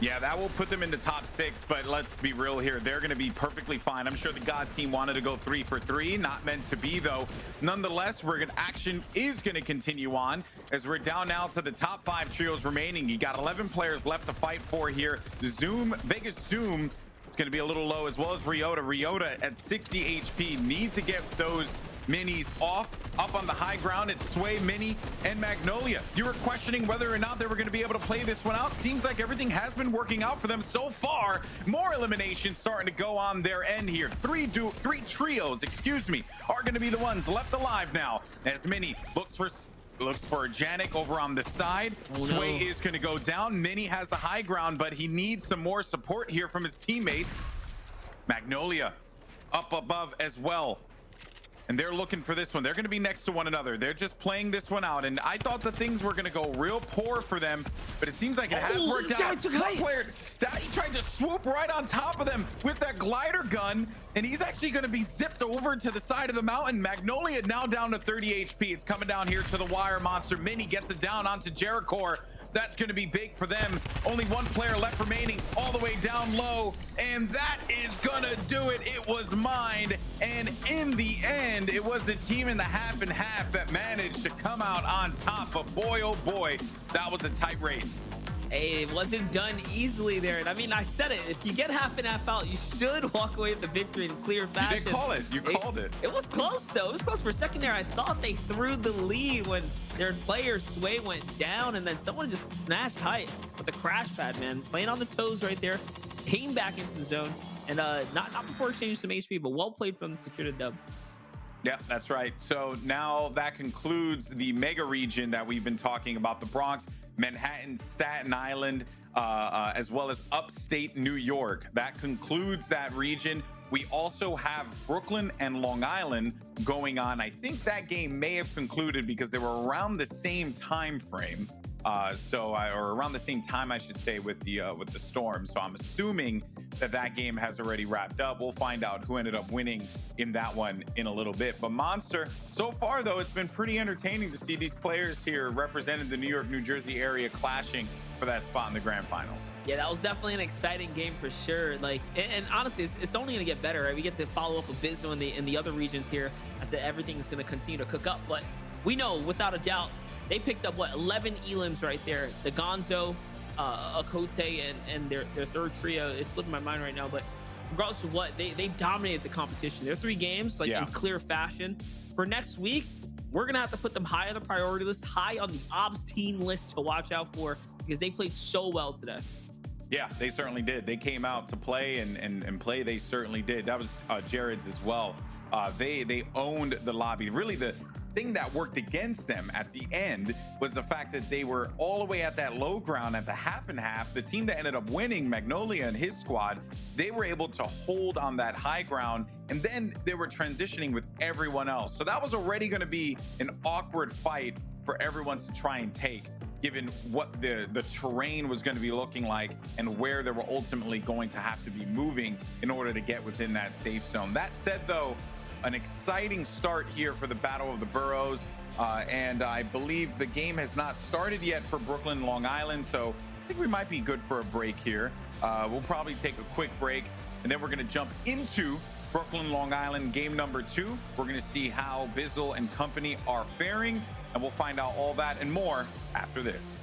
Yeah, that will put them into top 6, but let's be real here. They're going to be perfectly fine. I'm sure the God team wanted to go 3 for 3. Not meant to be, though. Nonetheless, action is going to continue on as we're down now to the top 5 trios remaining. You got 11 players left to fight for here. Vegas Zoom is going to be a little low, as well as Ryota. Ryota at 60 HP needs to get those minis off. Up on the high ground, it's Sway, Mini, and Magnolia. You were questioning whether or not they were going to be able to play this one out. Seems like everything has been working out for them so far. More eliminations starting to go on their end here. Three trios, are going to be the ones left alive now, as Mini looks for Janik over on the side. Sway is going to go down. Mini has the high ground, but he needs some more support here from his teammates. Magnolia up above as well, and they're looking for this one. They're going to be next to one another. They're just playing this one out, and I thought that things were going to go real poor for them, but it seems like it has worked out. One player, he tried to swoop right on top of them with that glider gun, and he's actually going to be zipped over to the side of the mountain. Magnolia now down to 30 HP. It's coming down here to the wire. Monster Mini gets it down onto Jericho. That's going to be big for them. Only 1 player left remaining, all the way down low, and that is going to do it. It was Mind, and in the end, it was a team in the half and half that managed to come out on top. But boy, oh boy, that was a tight race. Hey, it wasn't done easily there. And I mean, I said it. If you get half and half out, you should walk away with the victory in clear fashion. You did call it. You called it. It was close, though. It was close for a second there. I thought they threw the lead when their player Sway went down, and then someone just snatched height with the crash pad, man. Playing on the toes right there. Came back into the zone. And not before exchanging some HP, but well played from the Security dub. Yeah, that's right. So now that concludes the mega region that we've been talking about: the Bronx, Manhattan, Staten Island, as well as upstate New York. That concludes that region. We also have Brooklyn and Long Island going on. I think that game may have concluded because they were around the same time frame. Or around the same time, I should say, with the storm. So I'm assuming that game has already wrapped up. We'll find out who ended up winning in that one in a little bit. But Monster, so far though, it's been pretty entertaining to see these players here representing the New York, New Jersey area clashing for that spot in the grand finals. Yeah, that was definitely an exciting game for sure. Like, and honestly, it's only going to get better, right? We get to follow up with Bizzo in the other regions here. I said everything's going to continue to cook up, but we know without a doubt they picked up 11 elims right there. The Gonzo, Akote, and their 3rd trio. It's slipping my mind right now, but regardless of what, they dominated the competition. Their 3 games, in clear fashion. For next week, we're gonna have to put them high on the priority list, high on the ops team list to watch out for, because they played so well today. Yeah, they certainly did. They came out to play and play. They certainly did. That was Jared's as well. They owned the lobby. Really, the thing that worked against them at the end was the fact that they were all the way at that low ground at the half and half. The team that ended up winning, Magnolia and his squad, they were able to hold on that high ground, and then they were transitioning with everyone else. So that was already going to be an awkward fight for everyone to try and take, given what the terrain was going to be looking like and where they were ultimately going to have to be moving in order to get within that safe zone. That said, though, an exciting start here for the Battle of the Boroughs. And I believe the game has not started yet for Brooklyn, Long Island. So I think we might be good for a break here. We'll probably take a quick break, and then we're going to jump into Brooklyn, Long Island game number 2. We're going to see how Bizzle and company are faring, and we'll find out all that and more after this.